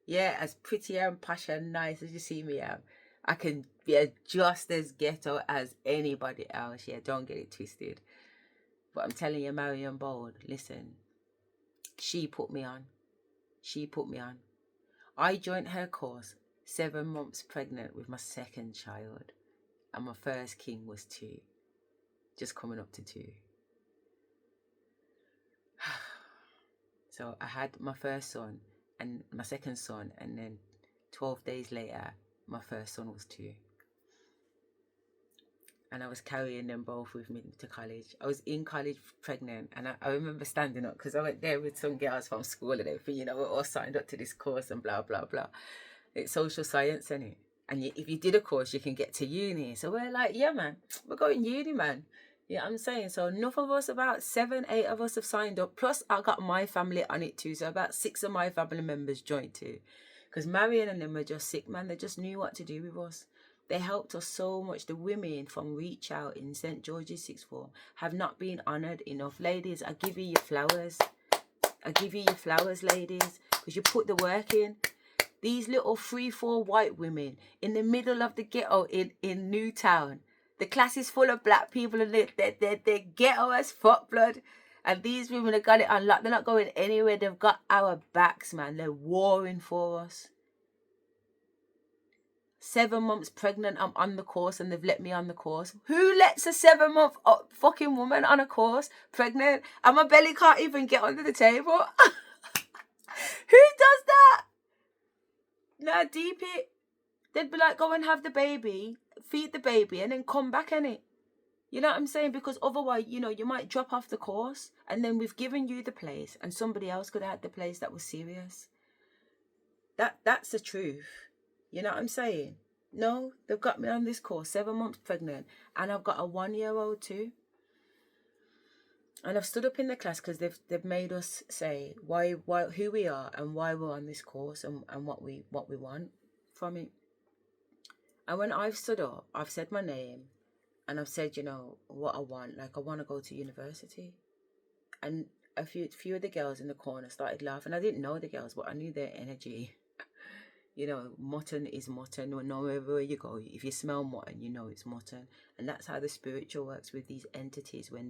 Yeah, as pretty and posh and nice as you see me am, I can be just as ghetto as anybody else. Yeah, don't get it twisted. But I'm telling you, Marion Bold, listen, she put me on. She put me on. I joined her course 7 months pregnant with my second child. And my first king was 2. Just coming up to 2. So I had my first son and my second son, and then 12 days later, my first son was 2. And I was carrying them both with me to college. I was in college pregnant, and I remember standing up because I went there with some girls from school and everything, you know, we're all signed up to this course and blah, blah, blah. It's social science, isn't it? And if you did a course, you can get to uni. So we're like, yeah, man, we're going uni, man. Yeah, I'm saying. So enough of us, about 7, 8 of us have signed up. Plus, I got my family on it too. So about 6 of my family members joined too. Because Marion and them were just sick, man. They just knew what to do with us. They helped us so much. The women from Reach Out in St. George's sixth form have not been honoured enough. Ladies, I give you your flowers. I give you your flowers, ladies. Because you put the work in. These little 3-4 white women in the middle of the ghetto in Newtown. The class is full of black people and they're ghetto as fuck, blood. And these women have got it unlocked. They're not going anywhere. They've got our backs, man. They're warring for us. 7 months pregnant, I'm on the course and they've let me on the course. Who lets a 7-month fucking woman on a course pregnant and my belly can't even get under the table? Who does that? Nah, deep it. They'd be like, go and have the baby, feed the baby, and then come back, innit? You know what I'm saying? Because otherwise, you know, you might drop off the course and then we've given you the place and somebody else could have had the place that was serious. That's the truth. You know what I'm saying? No, they've got me on this course, 7 months pregnant, and I've got a 1-year-old too. And I've stood up in the class because they've made us say why who we are and why we're on this course and what we want from it. And when I've stood up, I've said my name and I've said, you know, what I want. Like, I want to go to university. And a few of the girls in the corner started laughing. I didn't know the girls, but I knew their energy. You know, mutton is mutton. No, wherever you go, if you smell mutton, you know it's mutton. And that's how the spiritual works with these entities when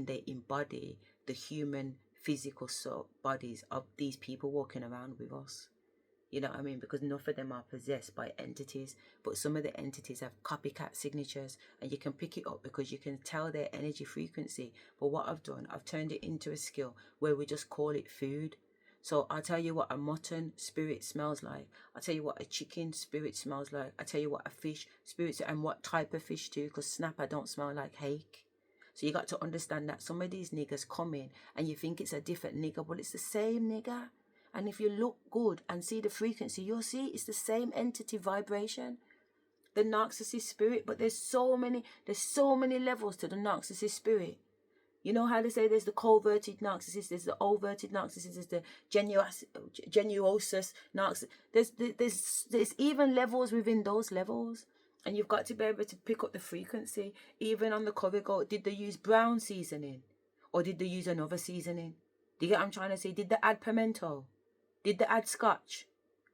they embody the human physical bodies of these people walking around with us. You know what I mean? Because none of them are possessed by entities, but some of the entities have copycat signatures and you can pick it up because you can tell their energy frequency. But what I've done, I've turned it into a skill where we just call it food. So I'll tell you what a mutton spirit smells like. I'll tell you what a chicken spirit smells like. I'll tell you what a fish spirit and what type of fish too, because snapper don't smell like hake. So you got to understand that some of these niggas come in and you think it's a different nigger, but it's the same nigger. And if you look good and see the frequency, you'll see it's the same entity vibration. the narcissist spirit, but there's so many levels to the narcissist spirit. You know how they say there's the coverted narcissist, there's the overted narcissist, there's the genuosus narcissist. There's even levels within those levels. And you've got to be able to pick up the frequency. Even on the cover goat, did they use brown seasoning? Or did they use another seasoning? Do you get what I'm trying to say? Did they add pimento? Did they add scotch?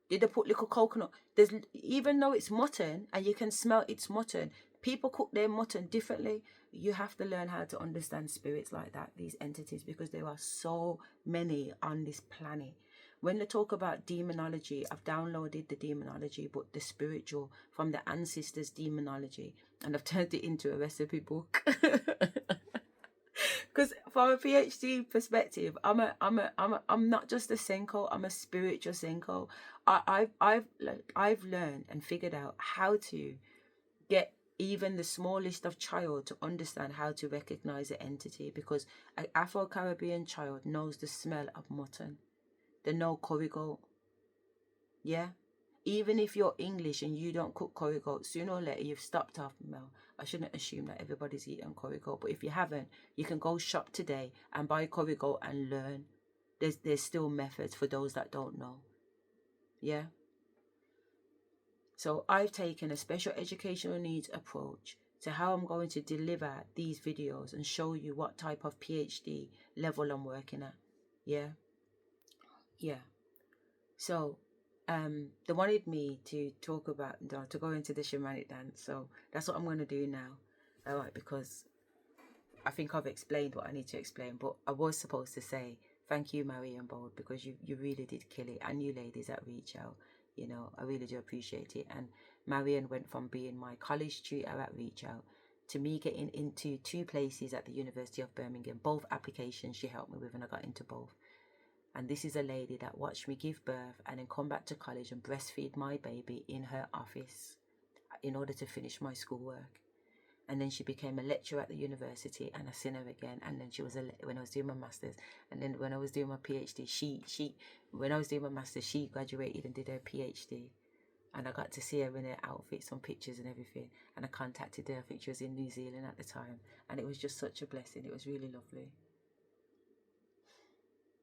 Did they put little coconut? There's, even though it's mutton and you can smell it's mutton, people cook their mutton differently. You have to learn how to understand spirits like that, these entities, because there are so many on this planet. When they talk about demonology, I've downloaded the demonology, but the spiritual from the ancestors' demonology, and I've turned it into a recipe book. Because from a PhD perspective, I'm not just a Senko. I'm a spiritual Senko. I've learned and figured out how to get even the smallest of child to understand how to recognize an entity, because an Afro-Caribbean child knows the smell of mutton. They know curry goat. Yeah? Even if you're English and you don't cook curry goat, sooner or later you've stopped off. Well, I shouldn't assume that everybody's eating curry goat, but if you haven't, you can go shop today and buy curry goat and learn. There's still methods for those that don't know. Yeah? So I've taken a special educational needs approach to how I'm going to deliver these videos and show you what type of PhD level I'm working at. Yeah? Yeah. So they wanted me to talk about, to go into the shamanic dance. So that's what I'm going to do now. All right, because I think I've explained what I need to explain. But I was supposed to say thank you, Marion Bold, because you really did kill it. And you ladies that reach out, you know, I really do appreciate it. And Marion went from being my college tutor at Reach Out to me getting into 2 places at the University of Birmingham. Both applications she helped me with, and I got into both. And this is a lady that watched me give birth and then come back to college and breastfeed my baby in her office in order to finish my schoolwork. And then she became a lecturer at the university, and I seen her again. And then she was when I was doing my master's, and then when I was doing my PhD, when I was doing my master's, she graduated and did her PhD. And I got to see her in her outfit, some pictures and everything. And I contacted her. I think she was in New Zealand at the time, and it was just such a blessing. It was really lovely.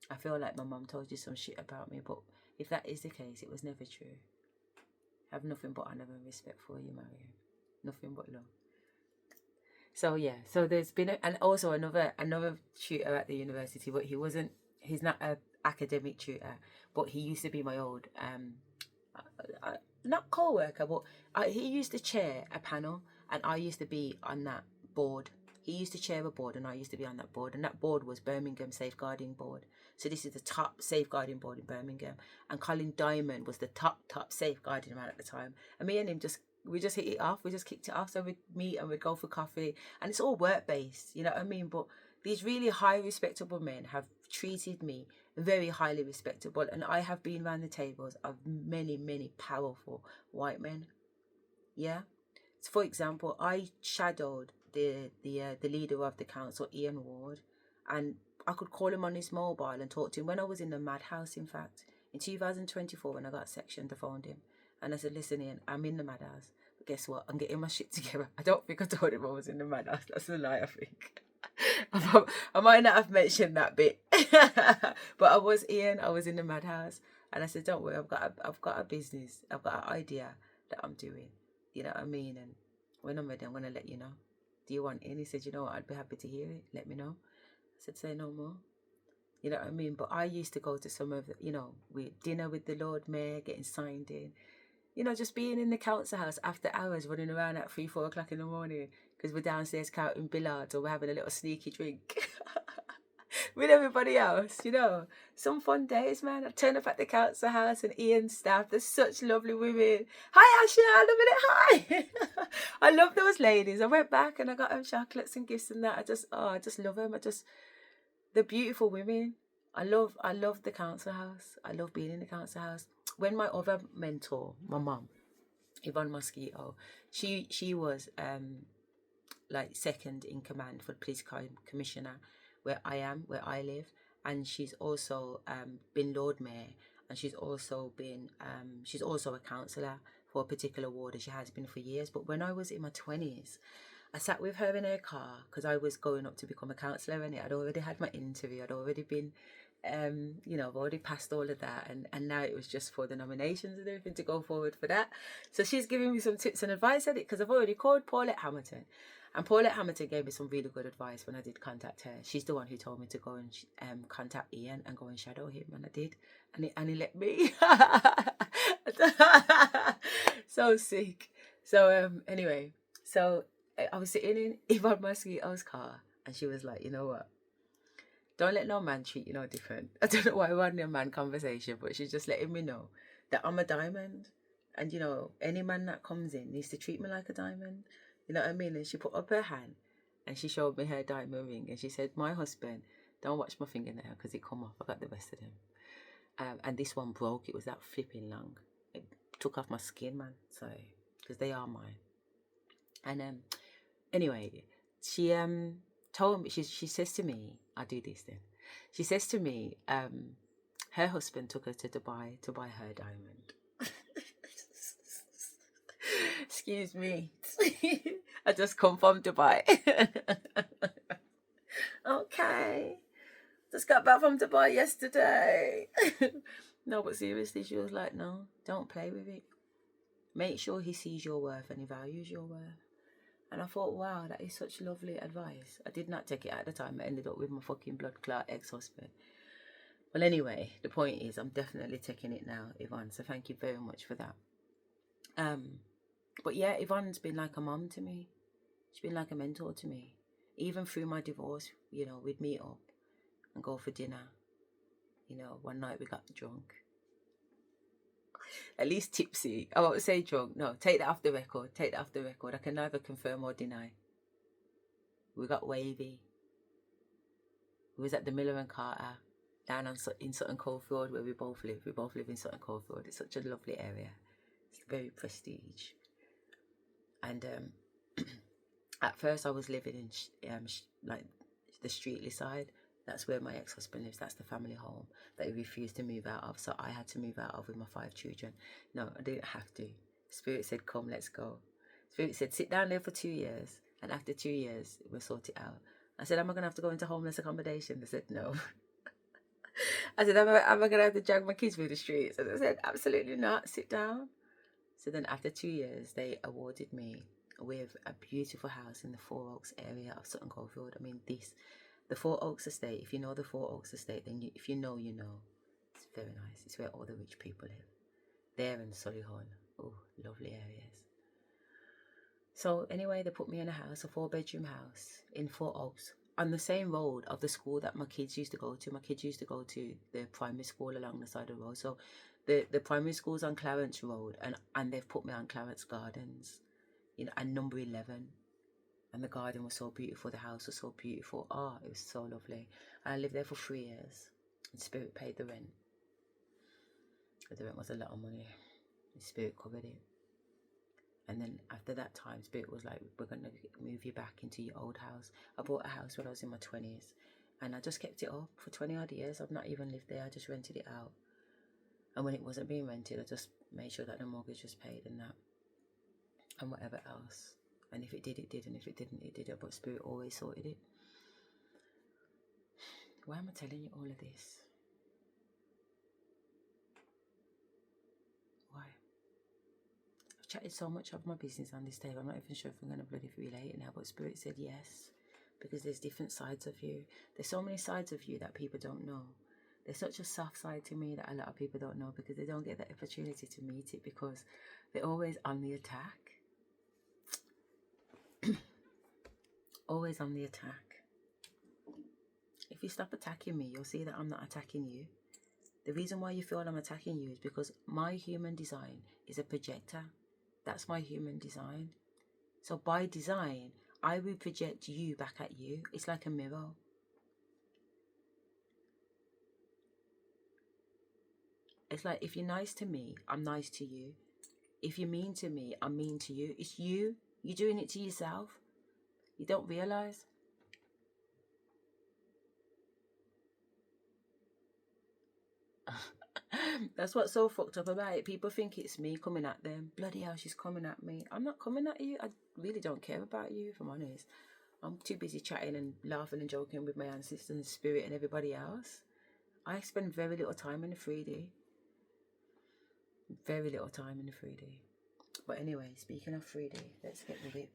I feel like my mum told you some shit about me, but if that is the case, it was never true. I have nothing but honor and respect for you, Marion. Nothing but love. So yeah, so there's been and also another tutor at the university, but he's not an academic tutor, but he used to be my old not co-worker, but he used to chair a panel, and I used to be on that board. He used to chair a board, and I used to be on that board, and that board was Birmingham Safeguarding Board. So this is the top safeguarding board in Birmingham, and Colin Diamond was the top safeguarding man at the time. And me and him we just hit it off. We just kicked it off. So we'd meet and we'd go for coffee, and it's all work based, you know what I mean? But these really high respectable men have treated me very highly respectable, and I have been around the tables of many powerful white men. Yeah. So for example, I shadowed the leader of the council, Ian Ward, and I could call him on his mobile and talk to him when I was in the madhouse. In fact, in 2024, when I got sectioned, I phoned him and I said, listen, Ian, I'm in the madhouse, but guess what? I'm getting my shit together. I don't think I told him I was in the madhouse. That's a lie, I think. I might not have mentioned that bit, but I was Ian. I was in the madhouse, and I said, don't worry, I've got a business. I've got an idea that I'm doing. You know what I mean? And when I'm ready, I'm gonna let you know. Do you want in? He said, you know what, I'd be happy to hear it. Let me know. I said, say no more. You know what I mean? But I used to go to some of the, you know, dinner with the Lord Mayor, getting signed in. You know, just being in the council house after hours, running around at 3-4 o'clock in the morning because we're downstairs counting billards or we're having a little sneaky drink with everybody else, you know. Some fun days, man. I turn up at the council house and Ian's staff, there's such lovely women. Hi, Asherah, hi. I love those ladies. I went back and I got them chocolates and gifts and that. I just love them. They're beautiful women. I love the council house. I love being in the council house. When my other mentor, my mum, Yvonne Mosquito, she was like second in command for the police crime commissioner where I live, and she's also been Lord Mayor, and she's also a councillor for a particular ward, and she has been for years. But when I was in my 20s, I sat with her in her car because I was going up to become a counsellor, and I'd already had my interview. I'd already been, I've already passed all of that, and now it was just for the nominations and everything to go forward for that. So she's giving me some tips and advice at it, because I've already called Paulette Hamilton. And Paulette Hamilton gave me some really good advice when I did contact her. She's the one who told me to go and contact Ian and go and shadow him, and I did. And he let me. So sick. So anyway, so I was sitting in Yvonne Mosquito's car, and she was like, you know what? Don't let no man treat you no different. I don't know why we're having a man conversation, but she's just letting me know that I'm a diamond. And, any man that comes in needs to treat me like a diamond. You know what I mean? And she put up her hand and she showed me her diamond ring. And she said, my husband, don't watch my fingernail because it come off. I got the rest of them. And this one broke. It was that flipping long. It took off my skin, man. So, because they are mine. And anyway, she told me, she says to me, I do this then. She says to me, her husband took her to Dubai to buy her diamond. Excuse me. I just come from Dubai. Okay. Just got back from Dubai yesterday. No, but seriously, she was like, no, don't play with it. Make sure he sees your worth and he values your worth. And I thought, wow, that is such lovely advice. I did not take it at the time. I ended up with my fucking blood clot ex-husband. Well, anyway, the point is I'm definitely taking it now, Yvonne. So thank you very much for that. But yeah, Yvonne's been like a mum to me. She's been like a mentor to me. Even through my divorce, we'd meet up and go for dinner. One night we got drunk. At least tipsy. I won't say drunk. No, take that off the record. Take that off the record. I can neither confirm or deny. We got wavy. We was at the Miller and Carter down in Sutton Coldfield, where we both live. We both live in Sutton Coldfield. It's such a lovely area. It's very prestige. And at first I was living in like the Streatley side. That's where my ex-husband lives. That's the family home that he refused to move out of. So I had to move out of with my 5 children. No, I didn't have to. Spirit said, come, let's go. Spirit said, sit down there for 2 years. And after 2 years, we'll sort it out. I said, am I going to have to go into homeless accommodation? They said, no. I said, am I going to have to drag my kids through the streets? And they said, absolutely not. Sit down. So then after 2 years, they awarded me with a beautiful house in the Four Oaks area of Sutton Coldfield. I mean, the Four Oaks estate, if you know the Four Oaks estate, then if you know, you know. It's very nice. It's where all the rich people live. There in Solihull. Oh, lovely areas. So anyway, they put me in a house, a 4-bedroom house in Four Oaks, on the same road of the school that my kids used to go to. My kids used to go to the primary school along the side of the road. So the primary school's on Clarence Road, and they've put me on Clarence Gardens, and number 11. And the garden was so beautiful. The house was so beautiful. Oh, it was so lovely. And I lived there for 3 years. And Spirit paid the rent. But the rent was a lot of money. And Spirit covered it. And then after that time, Spirit was like, we're going to move you back into your old house. I bought a house when I was in my 20s. And I just kept it up for 20 odd years. I've not even lived there. I just rented it out. And when it wasn't being rented, I just made sure that the mortgage was paid and that. And whatever else. And if it did, it did. And if it didn't, it didn't. But Spirit always sorted it. Why am I telling you all of this? Why? I've chatted so much of my business on this table. I'm not even sure if I'm going to bloody relate it now. But Spirit said yes. Because there's different sides of you. There's so many sides of you that people don't know. There's such a soft side to me that a lot of people don't know, because they don't get the opportunity to meet it, because they're always on the attack. Always on the attack. If you stop attacking me, you'll see that I'm not attacking you. The reason why you feel I'm attacking you is because my human design is a projector. That's my human design. So by design, I will project you back at you. It's like a mirror. It's like, if you're nice to me, I'm nice to you. If you're mean to me, I'm mean to you. It's you. You're doing it to yourself. You don't realise. That's what's so fucked up about it. People think it's me coming at them. Bloody hell, she's coming at me. I'm not coming at you. I really don't care about you, if I'm honest. I'm too busy chatting and laughing and joking with my ancestors and spirit and everybody else. I spend very little time in the 3D. Very little time in the 3D. But anyway, speaking of 3D, let's get with it.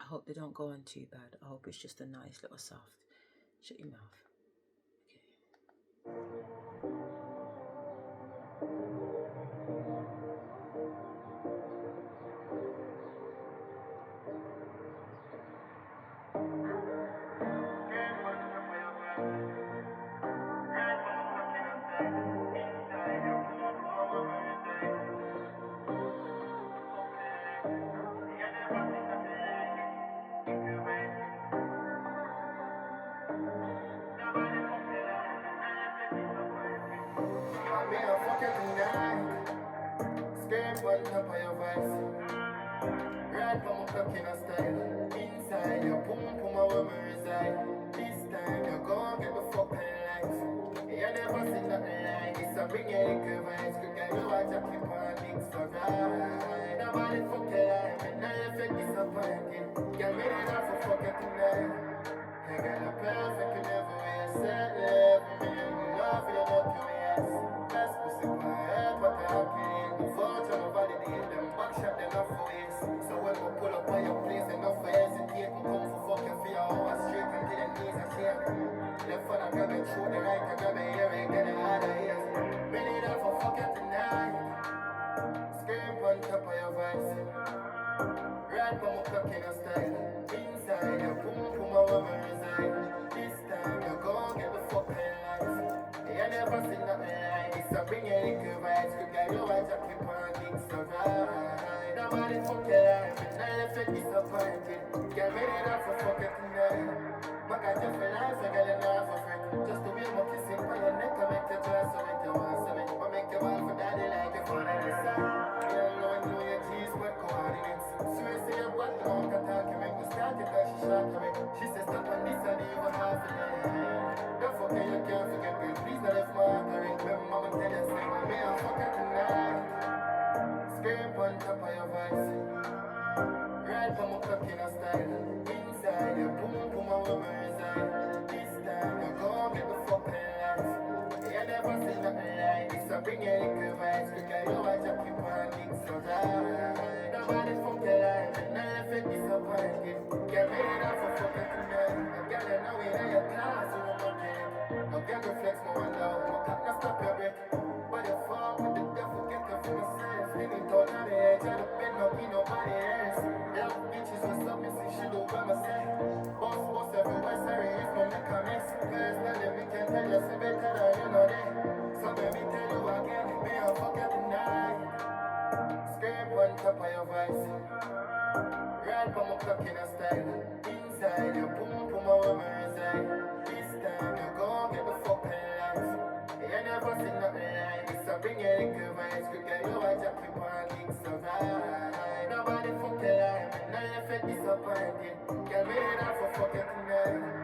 I hope they don't go on too bad. I hope it's just a nice little soft. Shut your mouth. Skirt on top of your voice. Right from a clock in a style. Inside your pum pum a where me reside. This time you gon' get the fucking life. You never seen nothing like this. I bring you little vibes. Quick and you watch your keep on things so right. Nobody fucking like me. Now you feel disappointed. Get me there now for fucking tonight. I got a perfect in every way. I said love me. Love you look your ass. Best pussy for head. What I can. Before you validate them. Back shot them off for ways. So when we pull up on your place, enough for hesitate. We come for fucking for your hours straight until the knees are shake. Left foot I grab it through the right, I grab it here and get it out of here. Me need her for fucking tonight. Scream on top of your voice. Right from a clock in a style. Inside your pum pum a where me reside. This time you gon' get the fucking life. You never seen nothing like this. I bring you little vibes. Quick girl, you watch your keep on things so right. Nobody fucking like me. Now you feel disappointed. Get ready now for fucking tonight. My God, just for life, I got it now for free. Just to be able to kissing for your neck, I make you try so make you want so make. I make you want for daddy like you for the side. You don't know your G's, but coordinates. So I say I'm what the monk attack, you make me start it like she shot me. She says stop on this and even half a day. Don't forget you can't forget me. Please not if my heart ring. Remember mama tell you say, me I'm fucking tonight. Scream on top of your voice. Right from a clock in a style. Inside your pum pum a where me reside. This time you gon' get the fucking life. You never seen nothing like this. I bring you little vibes. Quick and you watch your keep on things so right. Nobody fucking like me. Now you feel disappointed. Get ready now for fucking tonight. I gotta know it in your class. You won't get it. No girl go flex more one down. No cut no stop your break. But you fall with the devil. Get up for myself. Fling it out on the edge. I don't bend up in nobody else. Love bitches with something, see she do what I say. Boss everywhere, sorry if I make a mess. Personally, me can tell you, say better than you know that. So let me tell you again, me a fuck you tonight. Scream on top of your voice. Right from a clock in a style. Inside your pum pum a where me reside. This time you gon' get the fucking life. You never seen nothing like this. I bring you little vibes. Quick and you watch your keep on things so right. Nobody fucking like me. Now you feel disappointed. Get me there for fucking tonight.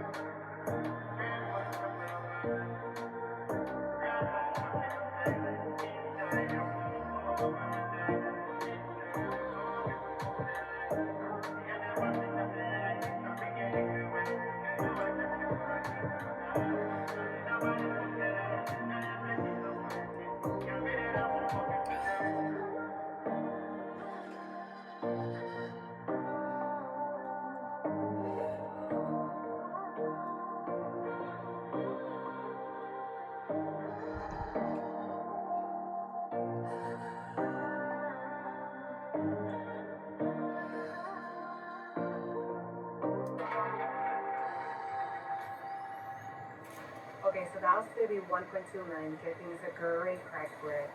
Okay, so the house is going to be 1.29, which I think is a great price for it.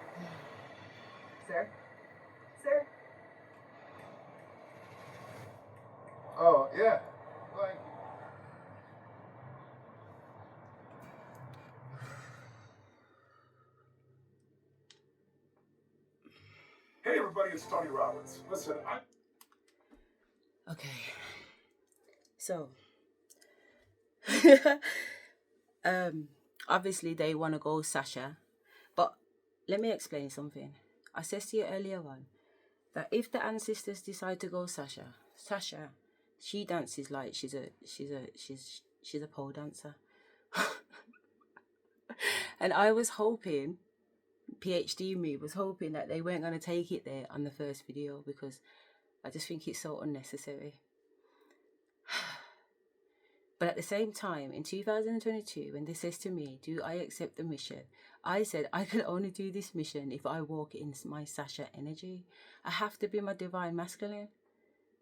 Sir? Sir? Oh, yeah. Like, Hey everybody, it's Tony Robbins. Listen, Okay. So, obviously they want to go Sasha, but let me explain something. I said to you earlier on that if the ancestors decide to go Sasha, she dances like she's a pole dancer. And I was hoping, PhD me was hoping that they weren't going to take it there on the first video, because I just think it's so unnecessary. But at the same time, in 2022, when they says to me, do I accept the mission? I said, I can only do this mission if I walk in my Sasha energy. I have to be my divine masculine.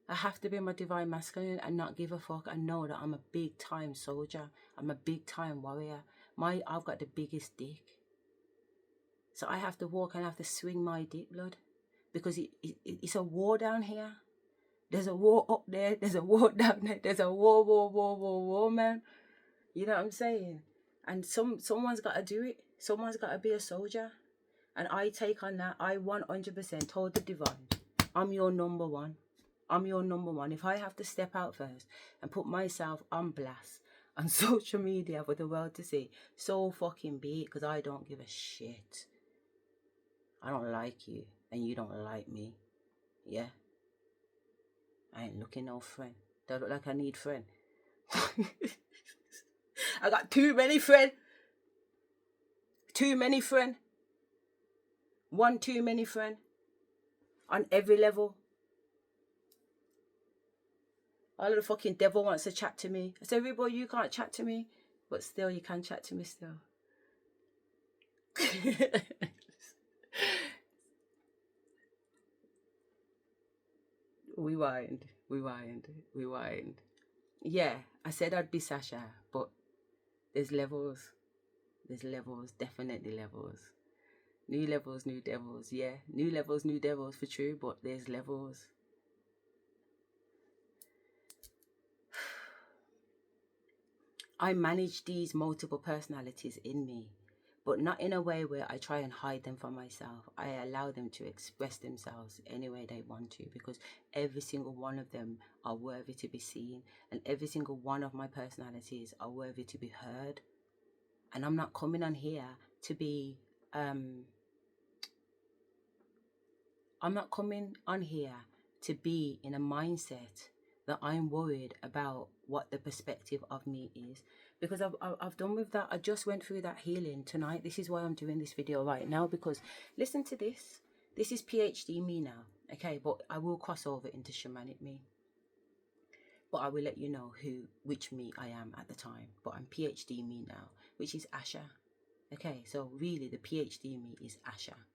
I have to be my divine masculine and not give a fuck and know that I'm a big time soldier. I'm a big time warrior. I've got the biggest dick. So I have to walk and I have to swing my dick, blood. Because it's a war down here. There's a war up there. There's a war down there. There's a war, man. You know what I'm saying? And someone's got to do it. Someone's got to be a soldier. And I take on that. I 100% told the divine, I'm your number one. I'm your number one. If I have to step out first and put myself on blast on social media for the world to see, so fucking be it, because I don't give a shit. I don't like you and you don't like me. Yeah? I ain't looking no friend. Don't look like I need friend. I got too many friend. Too many friend. One too many friend. On every level. All of the fucking devil wants to chat to me. I said, everybody, you can't chat to me. But still, you can chat to me still. Rewind. Yeah, I said I'd be Sasha, but there's levels. There's levels, definitely levels. New levels, new devils, yeah. New levels, new devils for true, but there's levels. I manage these multiple personalities in me, but not in a way where I try and hide them from myself. I allow them to express themselves any way they want to, because every single one of them are worthy to be seen, and every single one of my personalities are worthy to be heard. And I'm not coming on here to be, I'm not coming on here to be in a mindset that I'm worried about what the perspective of me is, because I've done with that. I just went through that healing tonight. This is why I'm doing this video right now, because listen to this. This is PhD me now, okay? But I will cross over into shamanic me. But I will let you know which me I am at the time. But I'm PhD me now, which is Asherah. Okay, so really the PhD me is Asherah.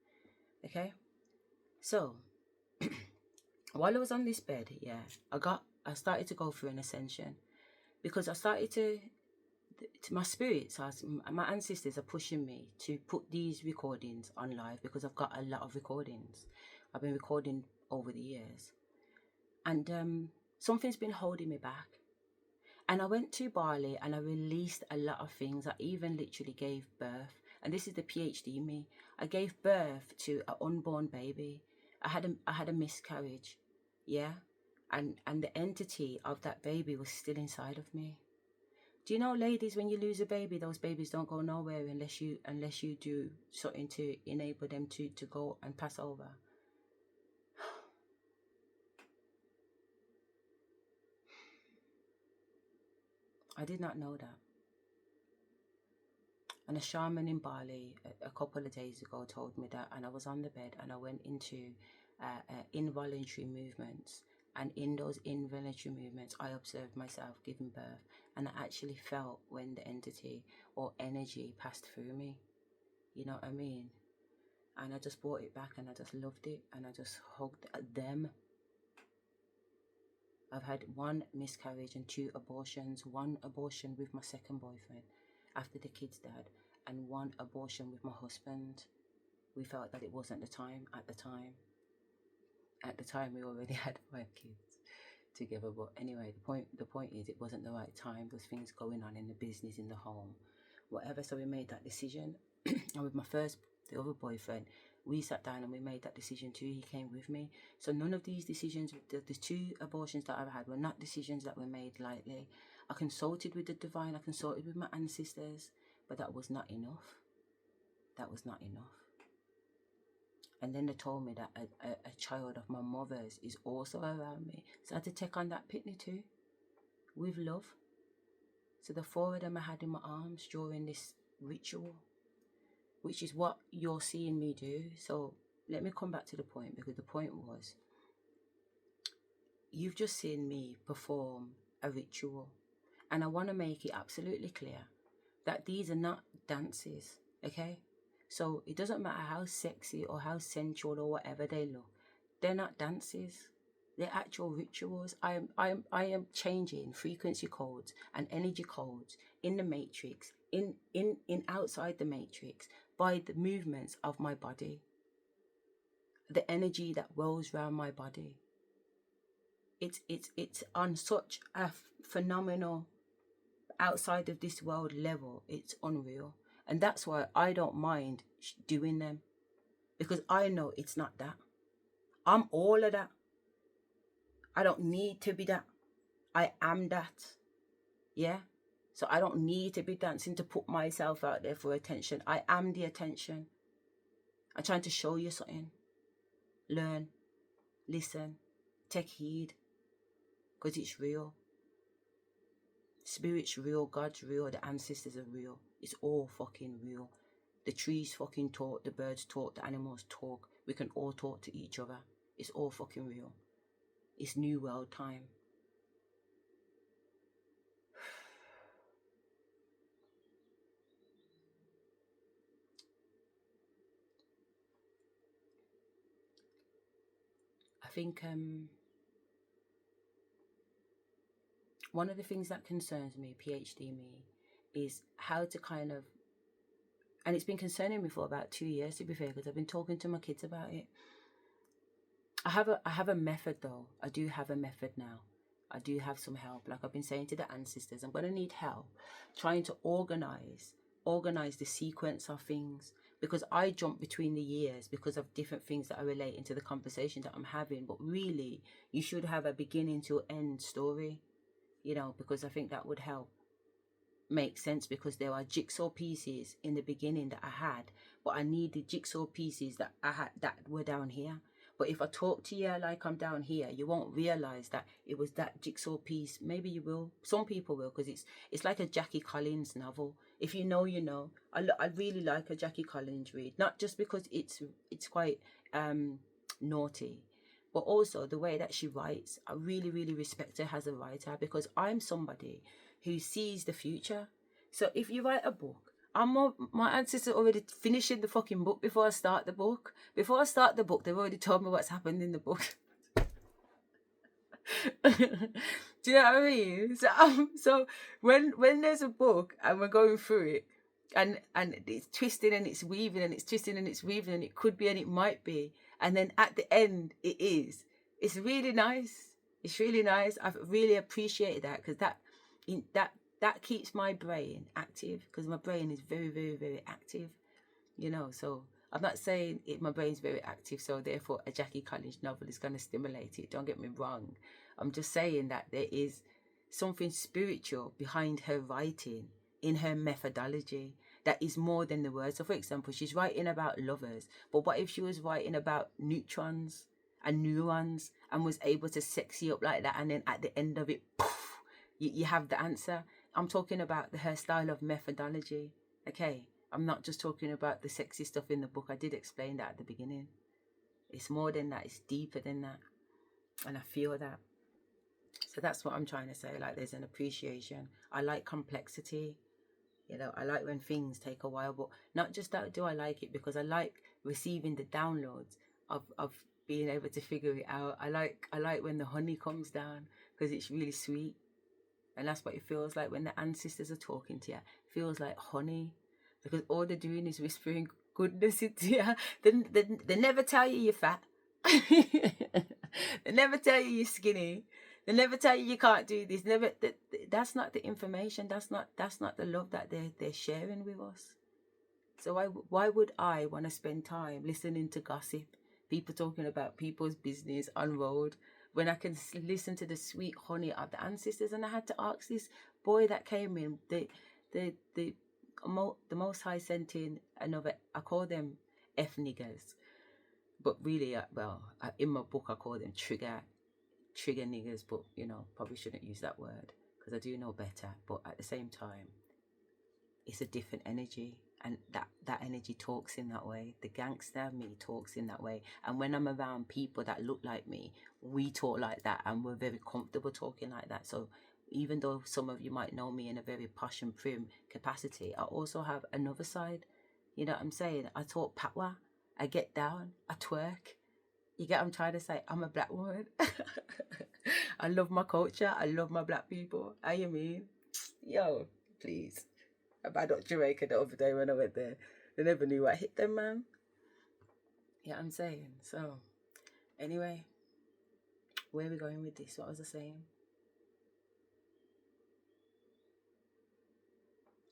Okay? So while I was on this bed, yeah, I started to go through an ascension, because I started to my spirits, my ancestors are pushing me to put these recordings on live, because I've got a lot of recordings. I've been recording over the years, and something's been holding me back. And I went to Bali and I released a lot of things. I even literally gave birth, and this is the PhD me. I gave birth to an unborn baby. I had a miscarriage, yeah, and the entity of that baby was still inside of me. Do you know, ladies, when you lose a baby, those babies don't go nowhere unless you do something to enable them to go and pass over. I did not know that. And a shaman in Bali a couple of days ago told me that, and I was on the bed and I went into involuntary movements, and in those involuntary movements I observed myself giving birth, and I actually felt when the entity or energy passed through me, you know what I mean? And I just brought it back and I just loved it and I just hugged them. I've had 1 miscarriage and 2 abortions. 1 abortion with my second boyfriend after the kids died, and 1 abortion with my husband. We felt that it wasn't the time at the time. At the time, we already had 5 kids together. But anyway, the point is, it wasn't the right time. There was things going on in the business, in the home, whatever. So we made that decision. And with the other boyfriend, we sat down and we made that decision too. He came with me. So none of these decisions, the 2 abortions that I've had, were not decisions that were made lightly. I consulted with the divine, I consulted with my ancestors, but that was not enough. That was not enough. And then they told me that a child of my mother's is also around me. So I had to take on that pitney too, with love. So the 4 of them I had in my arms during this ritual, which is what you're seeing me do. So let me come back to the point, because the point was, you've just seen me perform a ritual. And I want to make it absolutely clear that these are not dances, okay? So it doesn't matter how sexy or how sensual or whatever they look. They're not dances. They're actual rituals. I am changing frequency codes and energy codes in the matrix, in outside the matrix, by the movements of my body. The energy that rolls around my body. It's on such a phenomenal, outside of this world level. It's unreal. And that's why I don't mind doing them, because I know it's not that. I'm all of that. I don't need to be that. I am that. Yeah? So I don't need to be dancing to put myself out there for attention. I am the attention. I'm trying to show you something. Learn. Listen. Take heed. Because it's real. Spirit's real. God's real. The ancestors are real. It's all fucking real. The trees fucking talk. The birds talk. The animals talk. We can all talk to each other. It's all fucking real. It's new world time. I think one of the things that concerns me, PhD me, is how to kind of, and it's been concerning me for about 2 years, to be fair, because I've been talking to my kids about it. I have a method though. I do have a method now. I do have some help. Like I've been saying to the ancestors, I'm going to need help trying to organize the sequence of things, because I jump between the years because of different things that are relating to the conversation that I'm having. But really, you should have a beginning to end story, you know, because I think that would help make sense, because there are jigsaw pieces in the beginning that I had, but I need the jigsaw pieces that I had that were down here. But if I talk to you like I'm down here, you won't realize that it was that jigsaw piece. Maybe you will. Some people will, because it's like a Jackie Collins novel. If you know, you know. I really like a Jackie Collins read, not just because it's quite naughty, but also the way that she writes. I really, really respect her as a writer, because I'm somebody who sees the future. So if you write a book, my ancestors already finishing the fucking book before I start the book. Before I start the book, they've already told me what's happened in the book. Do you know what I mean? So when there's a book and we're going through it, and it's twisting and it's weaving and it's twisting and it's weaving, and it could be and it might be, and then at the end it is. It's really nice. It's really nice. I've really appreciated that, because that keeps my brain active, because my brain is very, very, very active, you know. So I'm not saying my brain's very active, so therefore a Jackie Collins novel is going to stimulate it. Don't get me wrong. I'm just saying that there is something spiritual behind her writing, in her methodology, that is more than the words. So for example, she's writing about lovers, but what if she was writing about neutrons and neurons and was able to sex you up like that, and then at the end of it, poof, you have the answer? I'm talking about her style of methodology, okay? I'm not just talking about the sexy stuff in the book. I did explain that at the beginning. It's more than that. It's deeper than that. And I feel that. So that's what I'm trying to say. Like, there's an appreciation. I like complexity. You know, I like when things take a while. But not just that do I like it, because I like receiving the downloads of being able to figure it out. I like when the honey comes down, because it's really sweet. And that's what it feels like when the ancestors are talking to you. It feels like honey, because all they're doing is whispering goodness into you. They never tell you you're fat. They never tell you you're skinny. They never tell you can't do this. That's not the information. That's not the love that they're sharing with us. So why would I want to spend time listening to gossip, people talking about people's business on road, when I can listen to the sweet honey of the ancestors? And I had to ask this boy that came in, the Most High sent in another, I call them F niggers, but really, in my book I call them trigger niggers, but you know, probably shouldn't use that word because I do know better. But at the same time, it's a different energy, and that energy talks in that way. The gangster me talks in that way, and when I'm around people that look like me, we talk like that, and we're very comfortable talking like that. So even though some of you might know me in a very posh and prim capacity, I also have another side. You know what I'm saying? I talk patwa, I get down, I twerk. You get what I'm trying to say? I'm a black woman. I love my culture. I love my black people. How you mean? Yo, please. About Jamaica the other day when I went there. They never knew what hit them, man. Yeah, I'm saying. So, anyway, where are we going with this? What was I saying?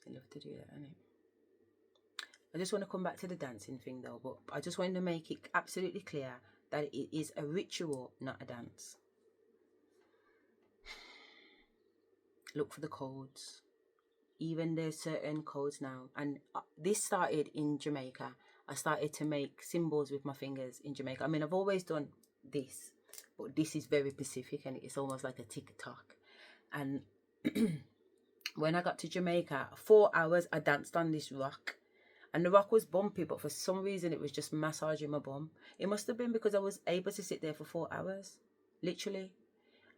I love to do that, innit? I just want to come back to the dancing thing though, but I just wanted to make it absolutely clear that it is a ritual, not a dance. Look for the codes. Even there's certain codes now, and this started in Jamaica. I started to make symbols with my fingers in Jamaica. I mean, I've always done this, but this is very specific, and it's almost like a tick-tock. And when I got to Jamaica, 4 hours I danced on this rock, and the rock was bumpy, but for some reason it was just massaging my bum. It must have been because I was able to sit there for 4 hours, literally.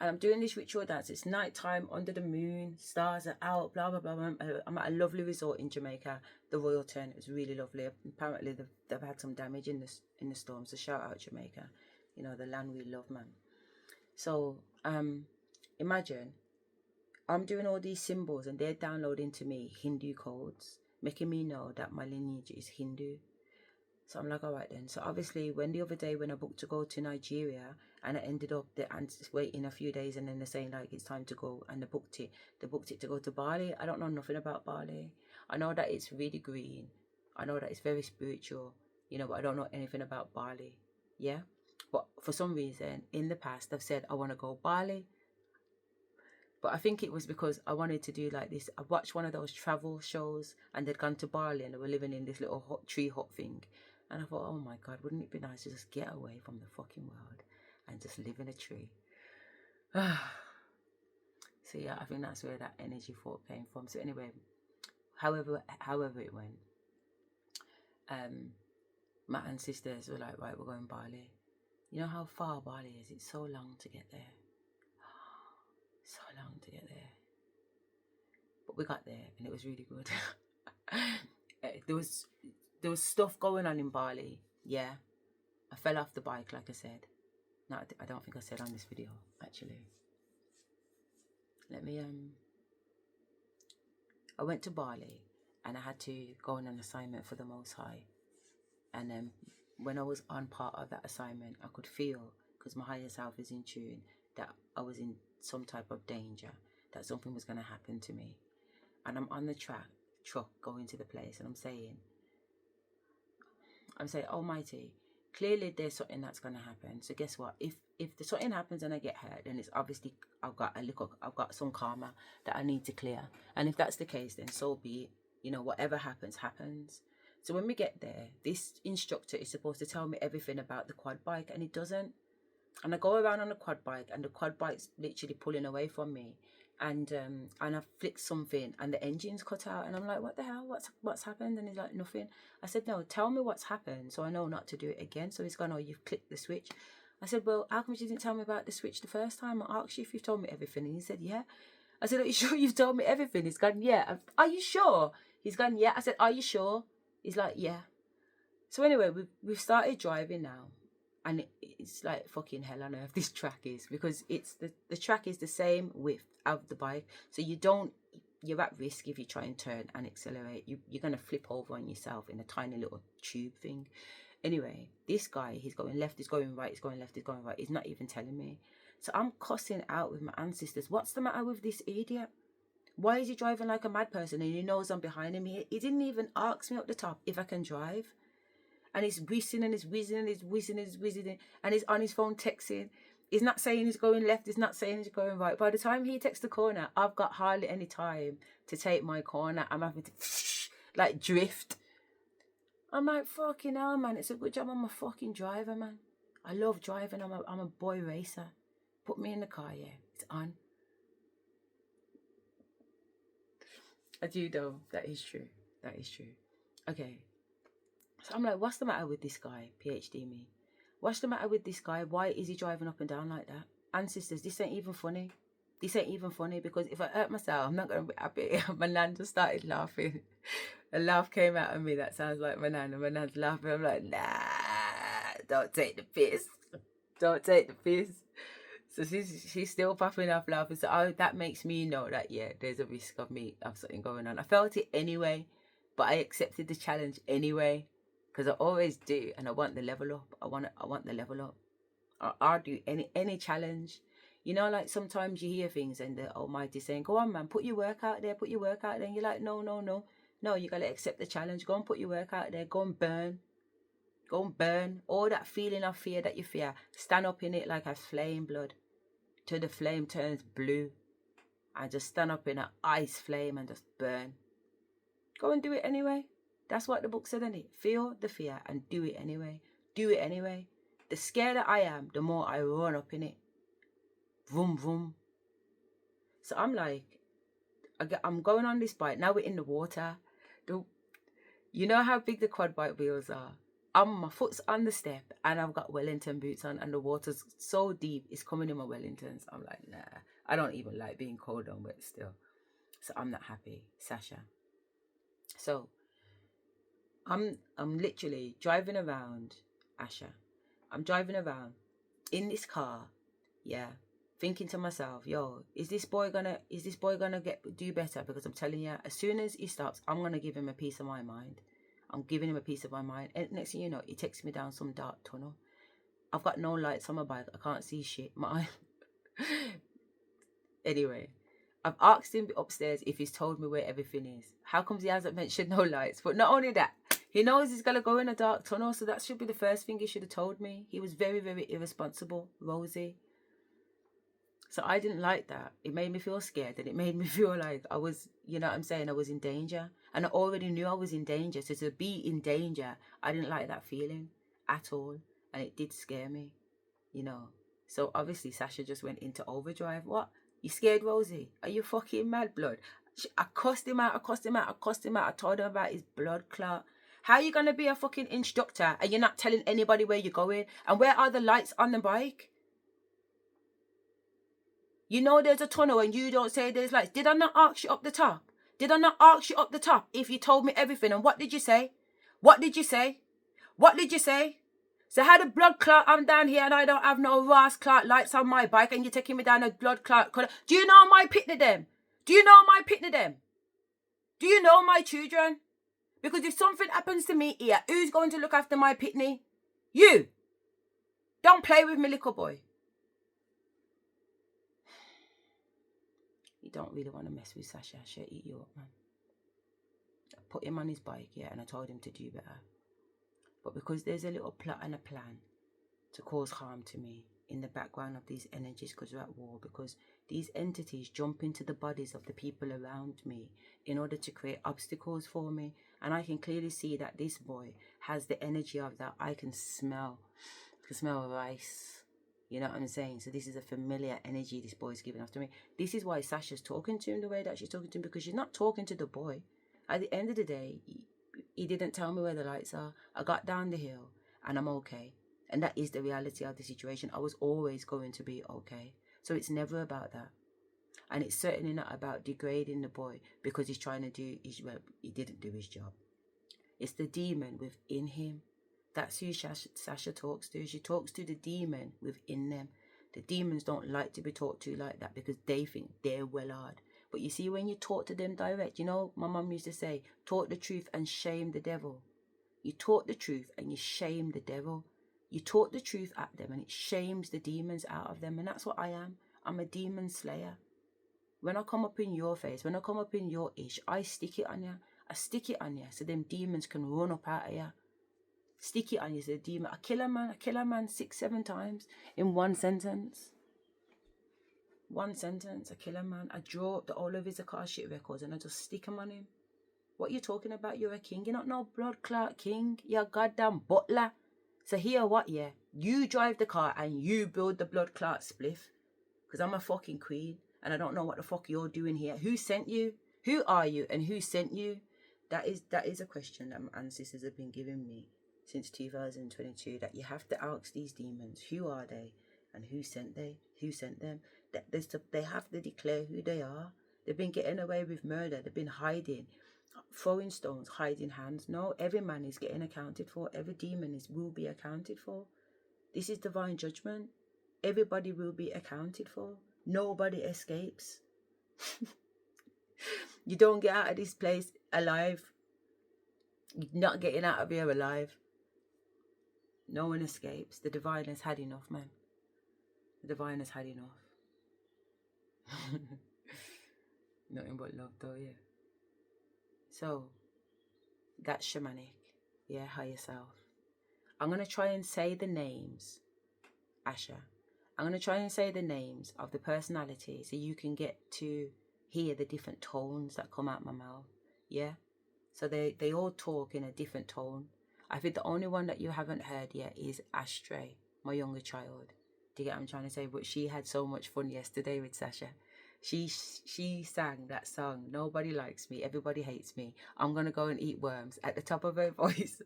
And I'm doing this ritual dance. It's nighttime, under the moon, stars are out, blah, blah, blah. I'm at a lovely resort in Jamaica, the Royalton. It was really lovely. Apparently, they've had some damage in the storm. So shout out Jamaica. You know, the land we love, man. So imagine I'm doing all these symbols and they're downloading to me Hindu codes, making me know that my lineage is Hindu. So I'm like, all right then. So obviously, when the other day when I booked to go to Nigeria, and I ended up waiting a few days, and then they're saying like it's time to go, and they booked it to go to Bali. I don't know nothing about Bali. I know that it's really green. I know that it's very spiritual, you know, but I don't know anything about Bali. Yeah, but for some reason in the past I've said I want to go Bali. But I think it was because I wanted to do like this. I watched one of those travel shows, and they'd gone to Bali and they were living in this little tree hut thing. And I thought, oh my God, wouldn't it be nice to just get away from the fucking world and just live in a tree? So yeah, I think that's where that energy thought came from. So anyway, however it went, my ancestors were like, right, we're going Bali. You know how far Bali is? It's so long to get there. So long to get there. But we got there and it was really good. There was stuff going on in Bali. Yeah. I fell off the bike, like I said. No, I don't think I said on this video, actually. I went to Bali and I had to go on an assignment for the Most High. And when I was on part of that assignment, I could feel, because my higher self is in tune, that I was in some type of danger, that something was going to happen to me. And I'm on the truck going to the place, and I'm saying, Almighty, clearly there's something that's going to happen. So guess what? If something happens and I get hurt, then it's obviously I've got some karma that I need to clear. And if that's the case, then so be it. You know, whatever happens, happens. So when we get there, this instructor is supposed to tell me everything about the quad bike, and it doesn't. And I go around on the quad bike, and the quad bike's literally pulling away from me. And I flicked something, and the engine's cut out, and I'm like, what the hell? What's happened? And he's like, nothing. I said, no, tell me what's happened so I know not to do it again. So he's gone, oh, you've clicked the switch. I said, well, how come you didn't tell me about the switch the first time? I asked you if you've told me everything. And he said, yeah. I said, are you sure you've told me everything? He's gone, yeah. Are you sure? He's gone, yeah. I said, are you sure? He's like, yeah. So anyway, we've started driving now. And it's like fucking hell on earth, this track is, because it's the track is the same width of the bike. So you're at risk if you try and turn and accelerate. You're going to flip over on yourself in a tiny little tube thing. Anyway, this guy, he's going left, he's going right, he's going left, he's going right. He's not even telling me. So I'm cussing out with my ancestors. What's the matter with this idiot? Why is he driving like a mad person and he knows I'm behind him? He didn't even ask me up the top if I can drive. And he's whistling and he's whizzing and he's whizzing and he's whizzing and he's on his phone texting. He's not saying he's going left, he's not saying he's going right. By the time he takes the corner, I've got hardly any time to take my corner. I'm having to like drift. I'm like, fucking hell, man. It's a good job I'm a fucking driver, man. I love driving. I'm a boy racer. Put me in the car, yeah. It's on. I do though. That is true. That is true. Okay. So I'm like, what's the matter with this guy? PhD me. What's the matter with this guy? Why is he driving up and down like that? Ancestors, this ain't even funny. This ain't even funny because if I hurt myself, I'm not going to be happy. My nan just started laughing. A laugh came out of me that sounds like my nan. And my nan's laughing. I'm like, nah, don't take the piss. Don't take the piss. So she's still popping off laughing. So that makes me know that, yeah, there's a risk of something going on. I felt it anyway, but I accepted the challenge anyway. Because I always do, and I want the level up. I want the level up. I'll do any challenge. You know, like sometimes you hear things and the Almighty saying, go on, man, put your work out there, put your work out there. And you're like, no. No, you got to accept the challenge. Go and put your work out there. Go and burn. Go and burn. All that feeling of fear that you fear, stand up in it like a flame, blood. Till the flame turns blue. And just stand up in an ice flame and just burn. Go and do it anyway. That's what the book said, isn't it? Feel the fear and do it anyway. Do it anyway. The scared I am, the more I run up in it. Vroom, vroom. So I'm like, I'm going on this bike. Now we're in the water. You know how big the quad bike wheels are? My foot's on the step and I've got Wellington boots on and the water's so deep, it's coming in my Wellingtons. I'm like, nah. I don't even like being cold and wet still. So I'm not happy. Sasha. So I'm literally driving around Asherah. I'm driving around in this car, yeah, thinking to myself, yo, is this boy gonna do better? Because I'm telling you, as soon as he stops, I'm gonna give him a piece of my mind. I'm giving him a piece of my mind. And next thing you know, he takes me down some dark tunnel. I've got no lights on my bike. I can't see shit. Anyway, I've asked him upstairs if he's told me where everything is. How comes he hasn't mentioned no lights? But not only that, he knows he's going to go in a dark tunnel, so that should be the first thing he should have told me. He was very, very irresponsible, Rosie. So I didn't like that. It made me feel scared and it made me feel like I was, you know what I'm saying, I was in danger. And I already knew I was in danger. So to be in danger, I didn't like that feeling at all. And it did scare me, you know. So obviously Sasha just went into overdrive. What? You scared, Rosie? Are you fucking mad, blood? I cussed him out. I told him about his blood clot. How are you going to be a fucking instructor and you're not telling anybody where you're going? And where are the lights on the bike? You know there's a tunnel and you don't say there's lights. Did I not ask you up the top? Did I not ask you up the top if you told me everything? And what did you say? What did you say? What did you say? So how the blood clot, I'm down here and I don't have no Ross clot lights on my bike and you're taking me down a blood clot. Do you know my pitney them? Do you know my pitney them? Do you know my children? Because if something happens to me here, who's going to look after my pitney? You. Don't play with me, little boy. You don't really want to mess with Sasha. She'll eat you up, man. I put him on his bike, yeah, and I told him to do better. But because there's a little plot and a plan to cause harm to me in the background of these energies, because we're at war, because these entities jump into the bodies of the people around me in order to create obstacles for me. And I can clearly see that this boy has the energy of that. I can smell rice. You know what I'm saying? So this is a familiar energy this boy's giving after me. This is why Sasha's talking to him the way that she's talking to him, because she's not talking to the boy. At the end of the day, he didn't tell me where the lights are. I got down the hill and I'm okay. And that is the reality of the situation. I was always going to be okay. So it's never about that. And it's certainly not about degrading the boy because he's trying to do he didn't do his job. It's the demon within him. That's who Sasha talks to. She talks to the demon within them. The demons don't like to be talked to like that because they think they're well hard. But you see, when you talk to them direct, you know, my mum used to say, talk the truth and shame the devil. You talk the truth and you shame the devil. You talk the truth at them and it shames the demons out of them. And that's what I am. I'm a demon slayer. When I come up in your face, when I come up in your ish, I stick it on you. I stick it on you so them demons can run up out of you. Stick it on you so the demon. I kill a man 6-7 times in one sentence. One sentence, I kill a man. I draw up the all of his Akashic records and I just stick them on him. What you talking about? You're a king. You're not no blood clot king. You're a goddamn butler. So here what, yeah? You drive the car and you build the blood clot spliff. Because I'm a fucking queen and I don't know what the fuck you're doing here. Who sent you? Who are you and who sent you? That is a question that my ancestors have been giving me since 2022, that you have to ask these demons, who are they and who sent them? They have to declare who they are. They've been getting away with murder. They've been hiding, throwing stones, hiding hands. No, every man is getting accounted for. Every demon will be accounted for. This is divine judgment. Everybody will be accounted for. Nobody escapes. You don't get out of this place alive. You're not getting out of here alive. No one escapes. The divine has had enough, man. The divine has had enough. Nothing but love though, yeah. So, that's shamanic. Yeah, higher self. I'm going to try and say the names, Asherah. I'm going to try and say the names of the personality so you can get to hear the different tones that come out my mouth. Yeah? So they all talk in a different tone. I think the only one that you haven't heard yet is Asherah, my younger child. Do you get what I'm trying to say? But she had so much fun yesterday with Sasha. She sang that song, Nobody Likes Me, Everybody Hates Me, I'm going to go and eat worms, at the top of her voice.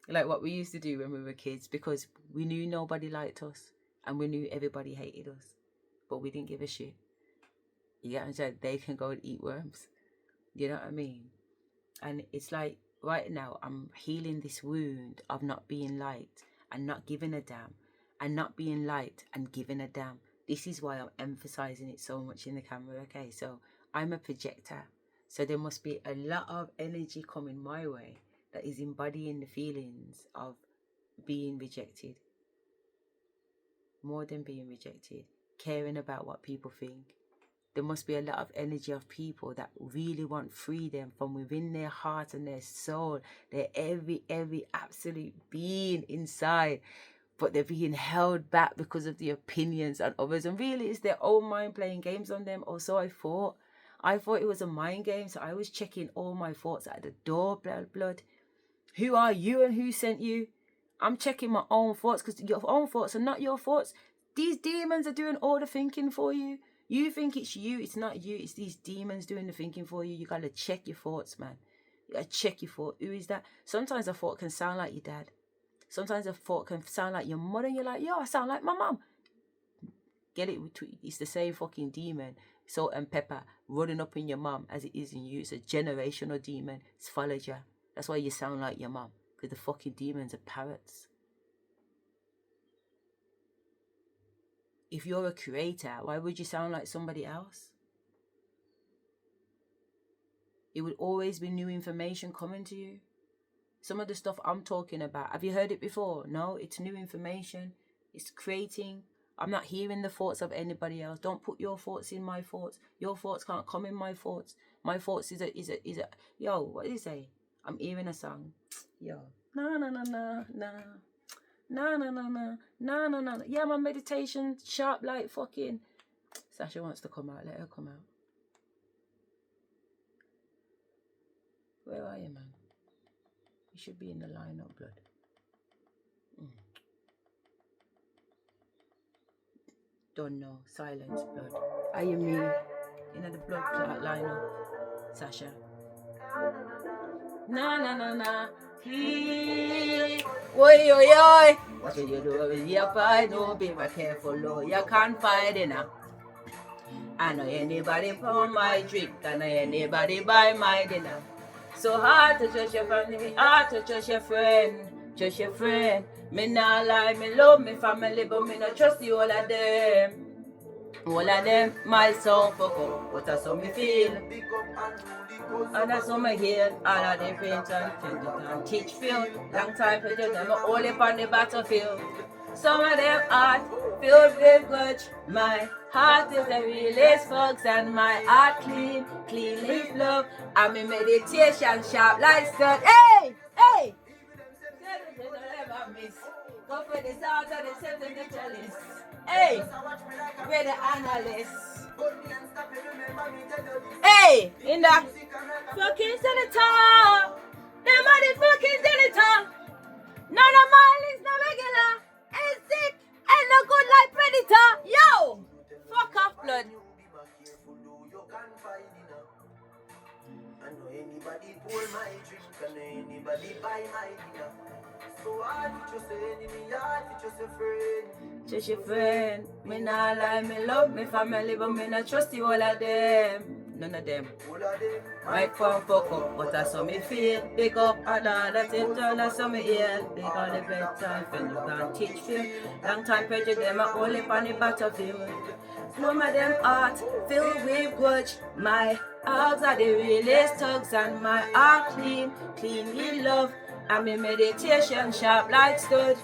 Like what we used to do when we were kids, because we knew nobody liked us and we knew everybody hated us. But we didn't give a shit. You get what I'm saying? They can go and eat worms. You know what I mean? And it's like, right now, I'm healing this wound of not being liked and not giving a damn. And not being liked and giving a damn. This is why I'm emphasizing it so much in the camera, okay? So I'm a projector. So there must be a lot of energy coming my way that is embodying the feelings of being rejected. More than being rejected. Caring about what people think. There must be a lot of energy of people that really want freedom from within their heart and their soul. Their every absolute being inside. But they're being held back because of the opinions of others. And really, it's their own mind playing games on them. Or so I thought. I thought it was a mind game. So I was checking all my thoughts at the door, blood. Who are you and who sent you? I'm checking my own thoughts because your own thoughts are not your thoughts. These demons are doing all the thinking for you. You think it's you. It's not you. It's these demons doing the thinking for you. You got to check your thoughts, man. You got to check your thought. Who is that? Sometimes a thought can sound like your dad. Sometimes a thought can sound like your mother and you're like, yo, I sound like my mum. Get it? It's the same fucking demon, salt and pepper, running up in your mum as it is in you. It's a generational demon. It's followed you. That's why you sound like your mum. Because the fucking demons are parrots. If you're a creator, why would you sound like somebody else? It would always be new information coming to you. Some of the stuff I'm talking about, have you heard it before? No, it's new information. It's creating. I'm not hearing the thoughts of anybody else. Don't put your thoughts in my thoughts. Your thoughts can't come in my thoughts. My thoughts is a yo, what do you say? I'm hearing a song. Yo. Na na na na na. Na na na na na na na. Yeah, my meditation sharp like fucking. Sasha wants to come out. Let her come out. Where are you, man? You should be in the lineup, blood. Don't know. Silence, blood. Are you me? In the blood clot lineup, Sasha. Na na na na. Oi, oi, oi. What will you do with your fight? No, be more careful, Lord. You can't fight enough. I know anybody pour my drink. I know anybody buy my dinner. So hard to trust your family, hard to trust your friend. Trust your friend. Me not lie, me love me family, but me not trust the all of them. All of them, my soul fuck up, but that's how me feel. And that's how me heal. All of the pains and teach field. Long time for them, all up on the battlefield. Some of them heart filled with grudge. My heart is the realest folks, and my heart clean, clean with love. I'm in meditation, sharp like stud. Hey, hey. Never miss. Go for the sound of the sentimentalist. Hey, we're the analysts. Hey, in the fucking senator. The motherfucking senator. None of mine is no regular. Ain't sick, ain't no good like predator. Yo, fuck off, blood. I know anybody pour my drink, I know anybody buy my dinner. So hard to just say enemy, hard to just a friend. Just your friend. Me nah lie, me love me family, but me not trust you all of them. None of them. All of them. Right from fuck up, but I saw me feel. Big up, and all that it turn, I saw me heal. Big all the bedtime, when you can't teach feel. Long time prejudice, them are only on the battlefield. Some of them heart filled with grudge. My hearts are the realest thugs, and my heart clean, clean with love. I'm in meditation, sharp like stud.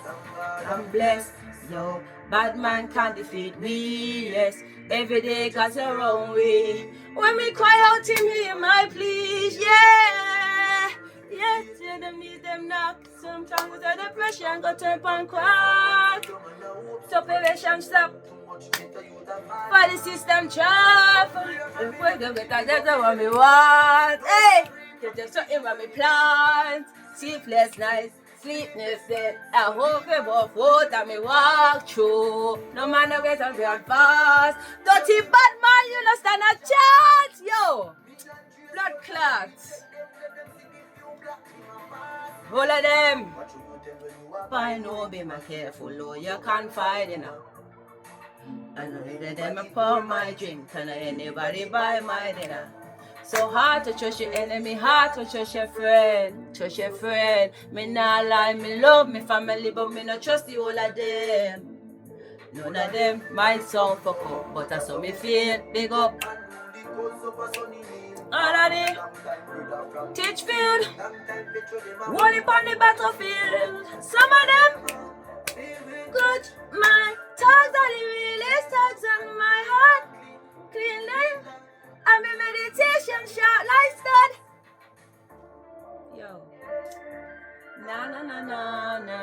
I'm blessed, yo. Bad man can't defeat me, yes. Every day got your own way. When we cry out to me, my please, yeah. Yes, yeah, them knees, them knock. Sometimes with the depression, go turn and crack. Separation stop. For the system trap. The way the better, that's what me want. Hey, just something what me plant. Sleepless nights, sleepless day. I hope you both vote and me walk through. No man no get on real fast. Dirty bad man, you no stand a chance, yo. Blood clots. All of them. Fine, no be my careful, oh, you can't fight enough. I know that them a pour my drink, and anybody buy my dinner. So hard to trust your enemy, hard to trust your friend. Trust your friend. Me nah lie, me love me family, but me not trust the whole of them. None of them might sound fuck up, but I saw me feel. Big up. All of the Teachfield, one upon the battlefield. Some of them good. My thugs are the realest thugs, and my heart clean name. I'm in meditation, shot like stud. Yo. Na na na na na.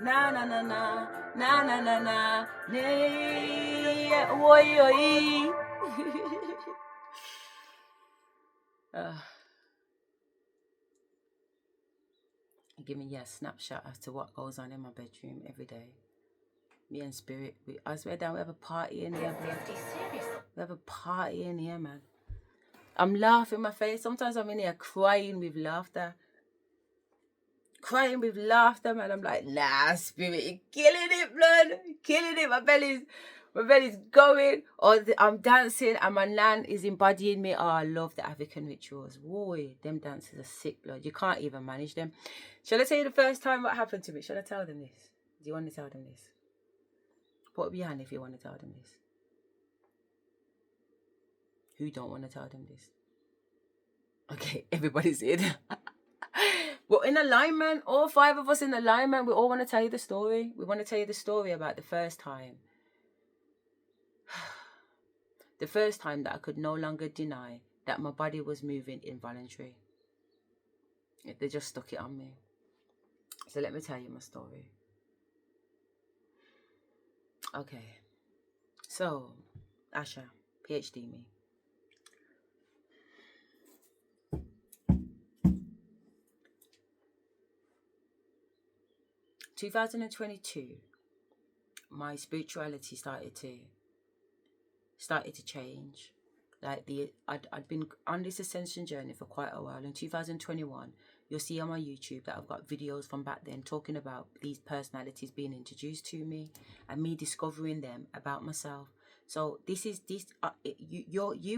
Na na na na. Na na na na. Nee. Oi oi. Give me a snapshot as to what goes on in my bedroom every day. Me and Spirit, I swear down, we have a party in here, bro. We have a party in here, man. I'm laughing my face. Sometimes I'm in here crying with laughter. Crying with laughter, man. I'm like, nah, Spirit, you're killing it, blood. You're killing it. My belly's going. I'm dancing and my nan is embodying me. Oh, I love the African rituals. Whoa, them dances are sick, blood. You can't even manage them. Shall I tell you the first time what happened to me? Shall I tell them this? Do you want to tell them this? Put up your hand if you want to tell them this. Who don't want to tell them this? Okay, everybody's in. We're in alignment. All 5 of us in alignment. We all want to tell you the story. We want to tell you the story about the first time. The first time that I could no longer deny that my body was moving involuntary. They just stuck it on me. So let me tell you my story. Okay. So, Asherah, PhD me. In 2022, my spirituality started to change. Like I'd been on this ascension journey for quite a while. In 2021, you'll see on my YouTube that I've got videos from back then talking about these personalities being introduced to me and me discovering them about myself. So you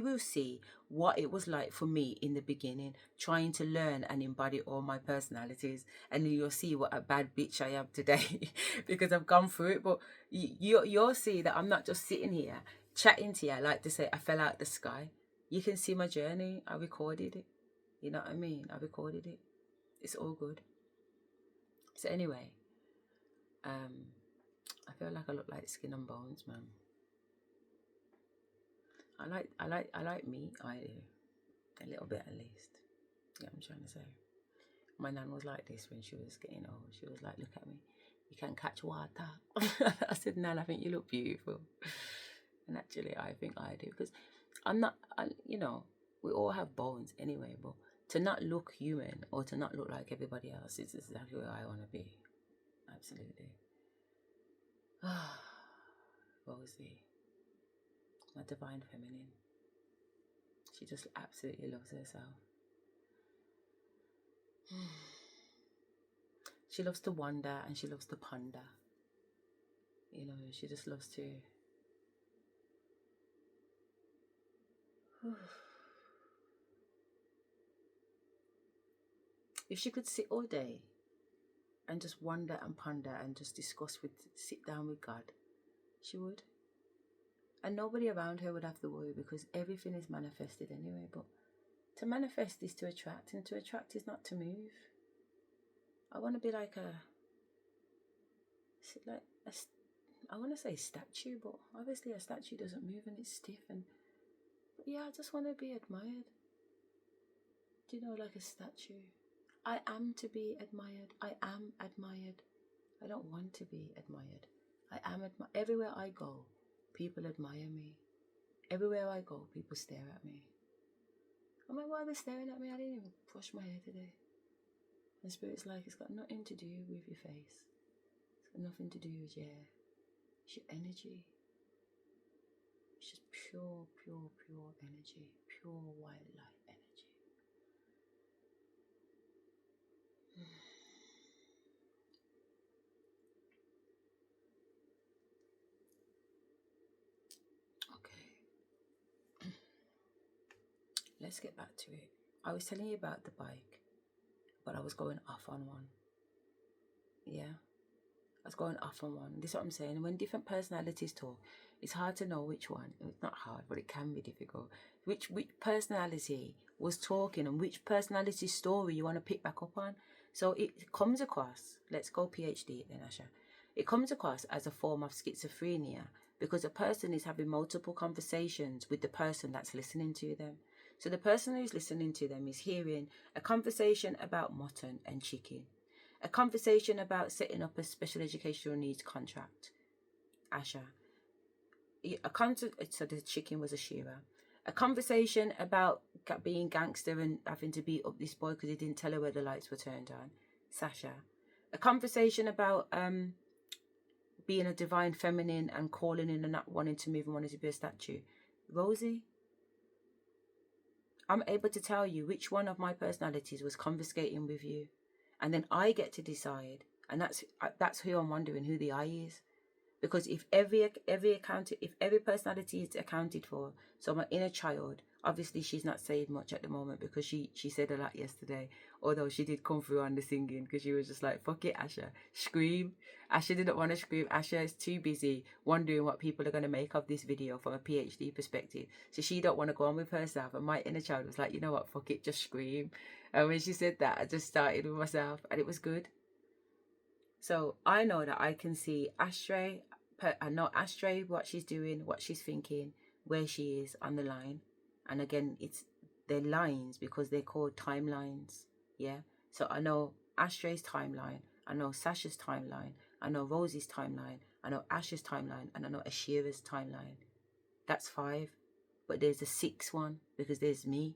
will see what it was like for me in the beginning, trying to learn and embody all my personalities, and you'll see what a bad bitch I am today because I've gone through it. But you'll see that I'm not just sitting here chatting to you. I like to say I fell out the sky. You can see my journey. I recorded it. You know what I mean? I recorded it. It's all good. So anyway, I feel like I look like skin and bones, man. I like meat. I do a little bit at least. Yeah, I'm trying to say. My nan was like this when she was getting old. She was like, "Look at me, you can catch water." I said, "Nan, I think you look beautiful." And actually, I think I do, because I'm not. We all have bones anyway, but to not look human or to not look like everybody else is exactly where I want to be. Absolutely. Rosie, my divine feminine. She just absolutely loves herself. She loves to wander and she loves to ponder. She just loves to. If she could sit all day and just wonder and ponder and just sit down with God, she would. And nobody around her would have to worry, because everything is manifested anyway. But to manifest is to attract, and to attract is not to move. I want to be like I want to say statue, but obviously a statue doesn't move and it's stiff. But yeah, I just want to be admired. Do you know, like a statue? I am to be admired. I am admired. I don't want to be admired. I am admired. Everywhere I go, people admire me. Everywhere I go, people stare at me. I'm like, why are they staring at me? I didn't even brush my hair today. And Spirit's like, it's got nothing to do with your face. It's got nothing to do with your hair. It's your energy. It's just pure energy. Pure white light energy. Okay. Let's get back to it. I was telling you about the bike, but I was going off on one. Yeah? I was going off on one. This is what I'm saying. When different personalities talk, it's hard to know which one. It's not hard, but it can be difficult. Which personality was talking and which personality story you want to pick back up on. So it comes across, let's go PhD then, Asherah. It comes across as a form of schizophrenia because a person is having multiple conversations with the person that's listening to them. So the person who's listening to them is hearing a conversation about mutton and chicken, a conversation about setting up a special educational needs contract, Asherah. So the chicken was Asherah. A conversation about being gangster and having to beat up this boy because he didn't tell her where the lights were turned on, Sasha. A conversation about being a divine feminine and calling in and not wanting to move and wanting to be a statue, Rosie. I'm able to tell you which one of my personalities was conversating with you, and then I get to decide, and that's who I'm wondering who the I is, because if every personality is accounted for, so my inner child, obviously she's not saying much at the moment because she said a lot yesterday, although she did come through on the singing because she was just like, fuck it, Asherah, scream. Asherah didn't want to scream. Asherah is too busy wondering what people are going to make of this video from a PhD perspective, so she don't want to go on with herself. And my inner child was like, you know what, fuck it, just scream. And when she said that, I just started with myself, and it was good. So I know that I can see Asherah. I know Asherah, what she's doing, what she's thinking, where she is on the line. And again, they're lines because they're called timelines. Yeah. So I know Asherah's timeline. I know Sasha's timeline. I know Rosie's timeline. I know Asherah's timeline. And I know Asherah's timeline. That's 5. But there's a 6th one because there's me,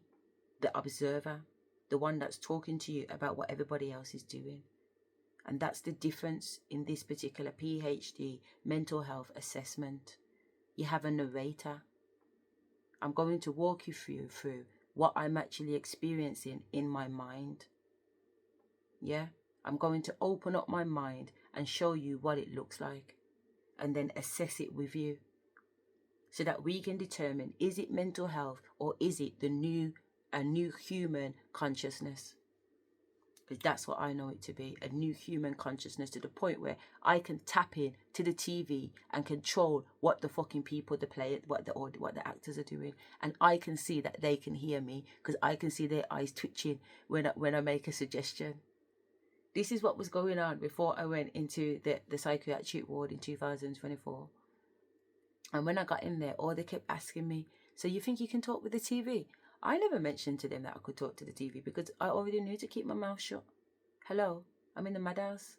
the observer, the one that's talking to you about what everybody else is doing. And that's the difference in this particular PhD mental health assessment. You have a narrator. I'm going to walk you through what I'm actually experiencing in my mind. Yeah? I'm going to open up my mind and show you what it looks like, and then assess it with you so that we can determine, is it mental health or is it a new human consciousness? Because that's what I know it to be, a new human consciousness, to the point where I can tap in to the TV and control what the fucking people, what the actors are doing, and I can see that they can hear me because I can see their eyes twitching when I make a suggestion. This is what was going on before I went into the psychiatric ward in 2024. And when I got in there, all they kept asking me, So you think you can talk with the TV? I never mentioned to them that I could talk to the TV because I already knew to keep my mouth shut. Hello, I'm in the madhouse.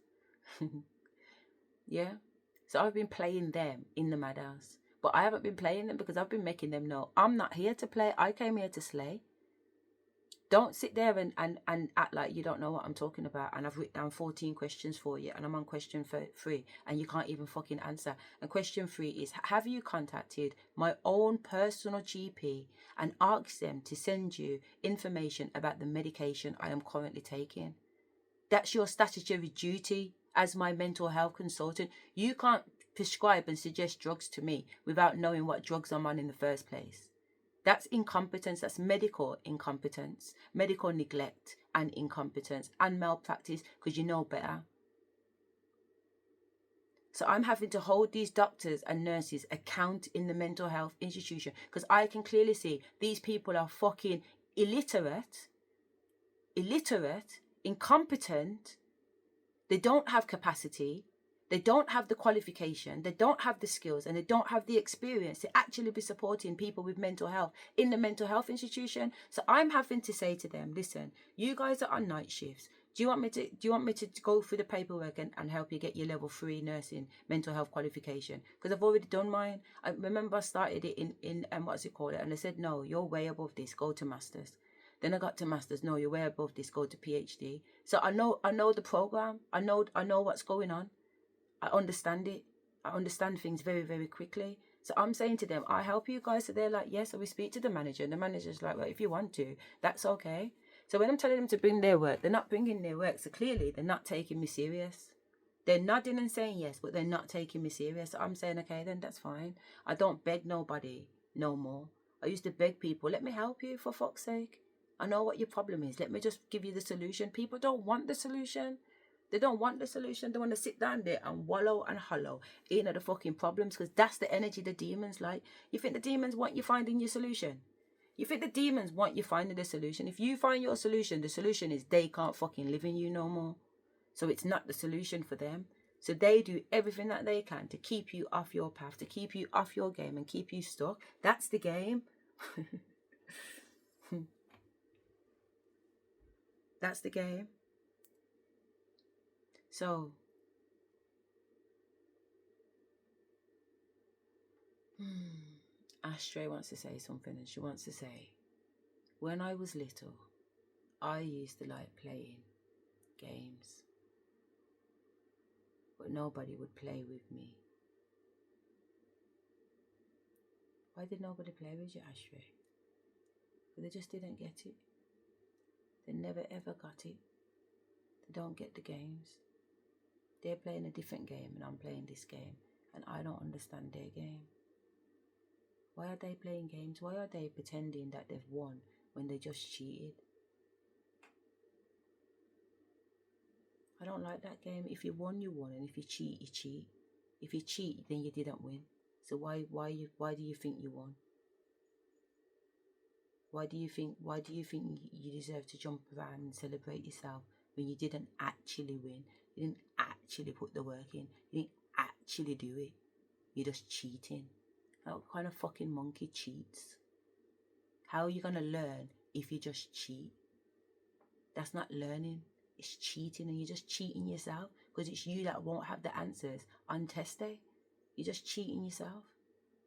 Yeah. So I've been playing them in the madhouse. But I haven't been playing them because I've been making them know I'm not here to play. I came here to slay. Don't sit there and act like you don't know what I'm talking about. And I've written down 14 questions for you. And I'm on question 3. And you can't even fucking answer. And question 3 is, have you contacted my own personal GP and asked them to send you information about the medication I am currently taking? That's your statutory duty as my mental health consultant. You can't prescribe and suggest drugs to me without knowing what drugs I'm on in the first place. That's incompetence. That's medical incompetence, medical neglect and incompetence and malpractice because you know better. So I'm having to hold these doctors and nurses account in the mental health institution because I can clearly see these people are fucking illiterate, incompetent. They don't have capacity. They don't have the qualification. They don't have the skills and they don't have the experience to actually be supporting people with mental health in the mental health institution. So I'm having to say to them, listen, you guys are on night shifts. Do you want me to go through the paperwork and help you get your level 3 nursing mental health qualification? Because I've already done mine. I remember I started it in what's it called? And they said, no, you're way above this. Go to masters. Then I got to masters. No, you're way above this. Go to PhD. So I know the program. I know what's going on. I understand it. I understand things very, very quickly. So I'm saying to them, I help you guys. So they're like, yes. So we speak to the manager. And the manager's like, well, if you want to, that's okay. So when I'm telling them to bring their work, they're not bringing their work. So clearly they're not taking me serious. They're nodding and saying yes, but they're not taking me serious. So I'm saying, okay, then that's fine. I don't beg nobody no more. I used to beg people, let me help you for fuck's sake. I know what your problem is. Let me just give you the solution. People don't want the solution. They don't want the solution. They want to sit down there and wallow and hollow in at the fucking problems because that's the energy the demons like. You think the demons want you finding your solution? You think the demons want you finding the solution? If you find your solution, the solution is they can't fucking live in you no more. So it's not the solution for them. So they do everything that they can to keep you off your path, to keep you off your game and keep you stuck. That's the game. That's the game. So, Asherah wants to say something and she wants to say, when I was little, I used to like playing games, but nobody would play with me. Why did nobody play with you, Asherah? But they just didn't get it. They never ever got it. They don't get the games. They're playing a different game and I'm playing this game and I don't understand their game. Why are they playing games? Why are they pretending that they've won when they just cheated? I don't like that game. If you won, you won, and if you cheat, you cheat. If you cheat, then you didn't win. So why do you think you won? Why do you think you deserve to jump around and celebrate yourself when you didn't actually win? You didn't actually put the work in. You didn't actually do it. You're just cheating. What kind of fucking monkey cheats? How are you going to learn if you just cheat? That's not learning. It's cheating, and you're just cheating yourself because it's you that won't have the answers on test day. You're just cheating yourself.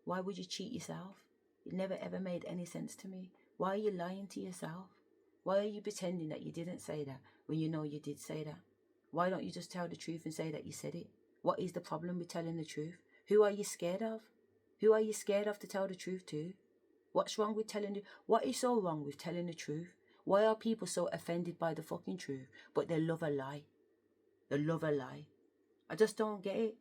Why would you cheat yourself? It never ever made any sense to me. Why are you lying to yourself? Why are you pretending that you didn't say that when you know you did say that? Why don't you just tell the truth and say that you said it? What is the problem with telling the truth? Who are you scared of? Who are you scared of to tell the truth to? What's wrong with telling the... What is so wrong with telling the truth? Why are people so offended by the fucking truth, but they love a lie? They love a lie. I just don't get it.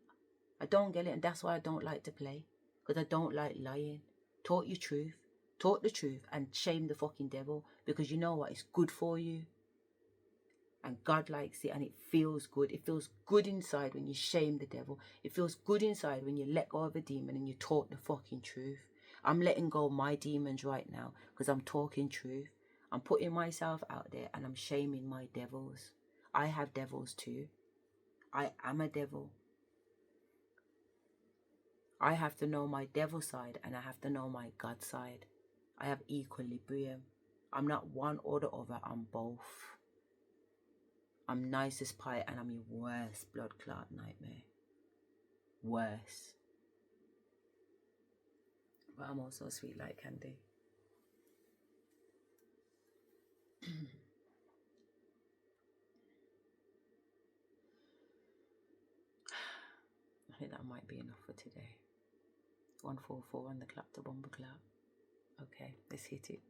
I don't get it, and that's why I don't like to play. Because I don't like lying. Talk your truth. Talk the truth and shame the fucking devil. Because you know what? It's good for you. And God likes it, and it feels good. It feels good inside when you shame the devil. It feels good inside when you let go of a demon and you talk the fucking truth. I'm letting go of my demons right now because I'm talking truth. I'm putting myself out there and I'm shaming my devils. I have devils too. I am a devil. I have to know my devil side and I have to know my God side. I have equilibrium. I'm not one or the other, I'm both. I'm nice as pie and I'm your worst blood clot nightmare. Worse. But I'm also sweet like candy. I think that might be enough for today. 144 on the clap, the bomber clap. Okay, let's hit it.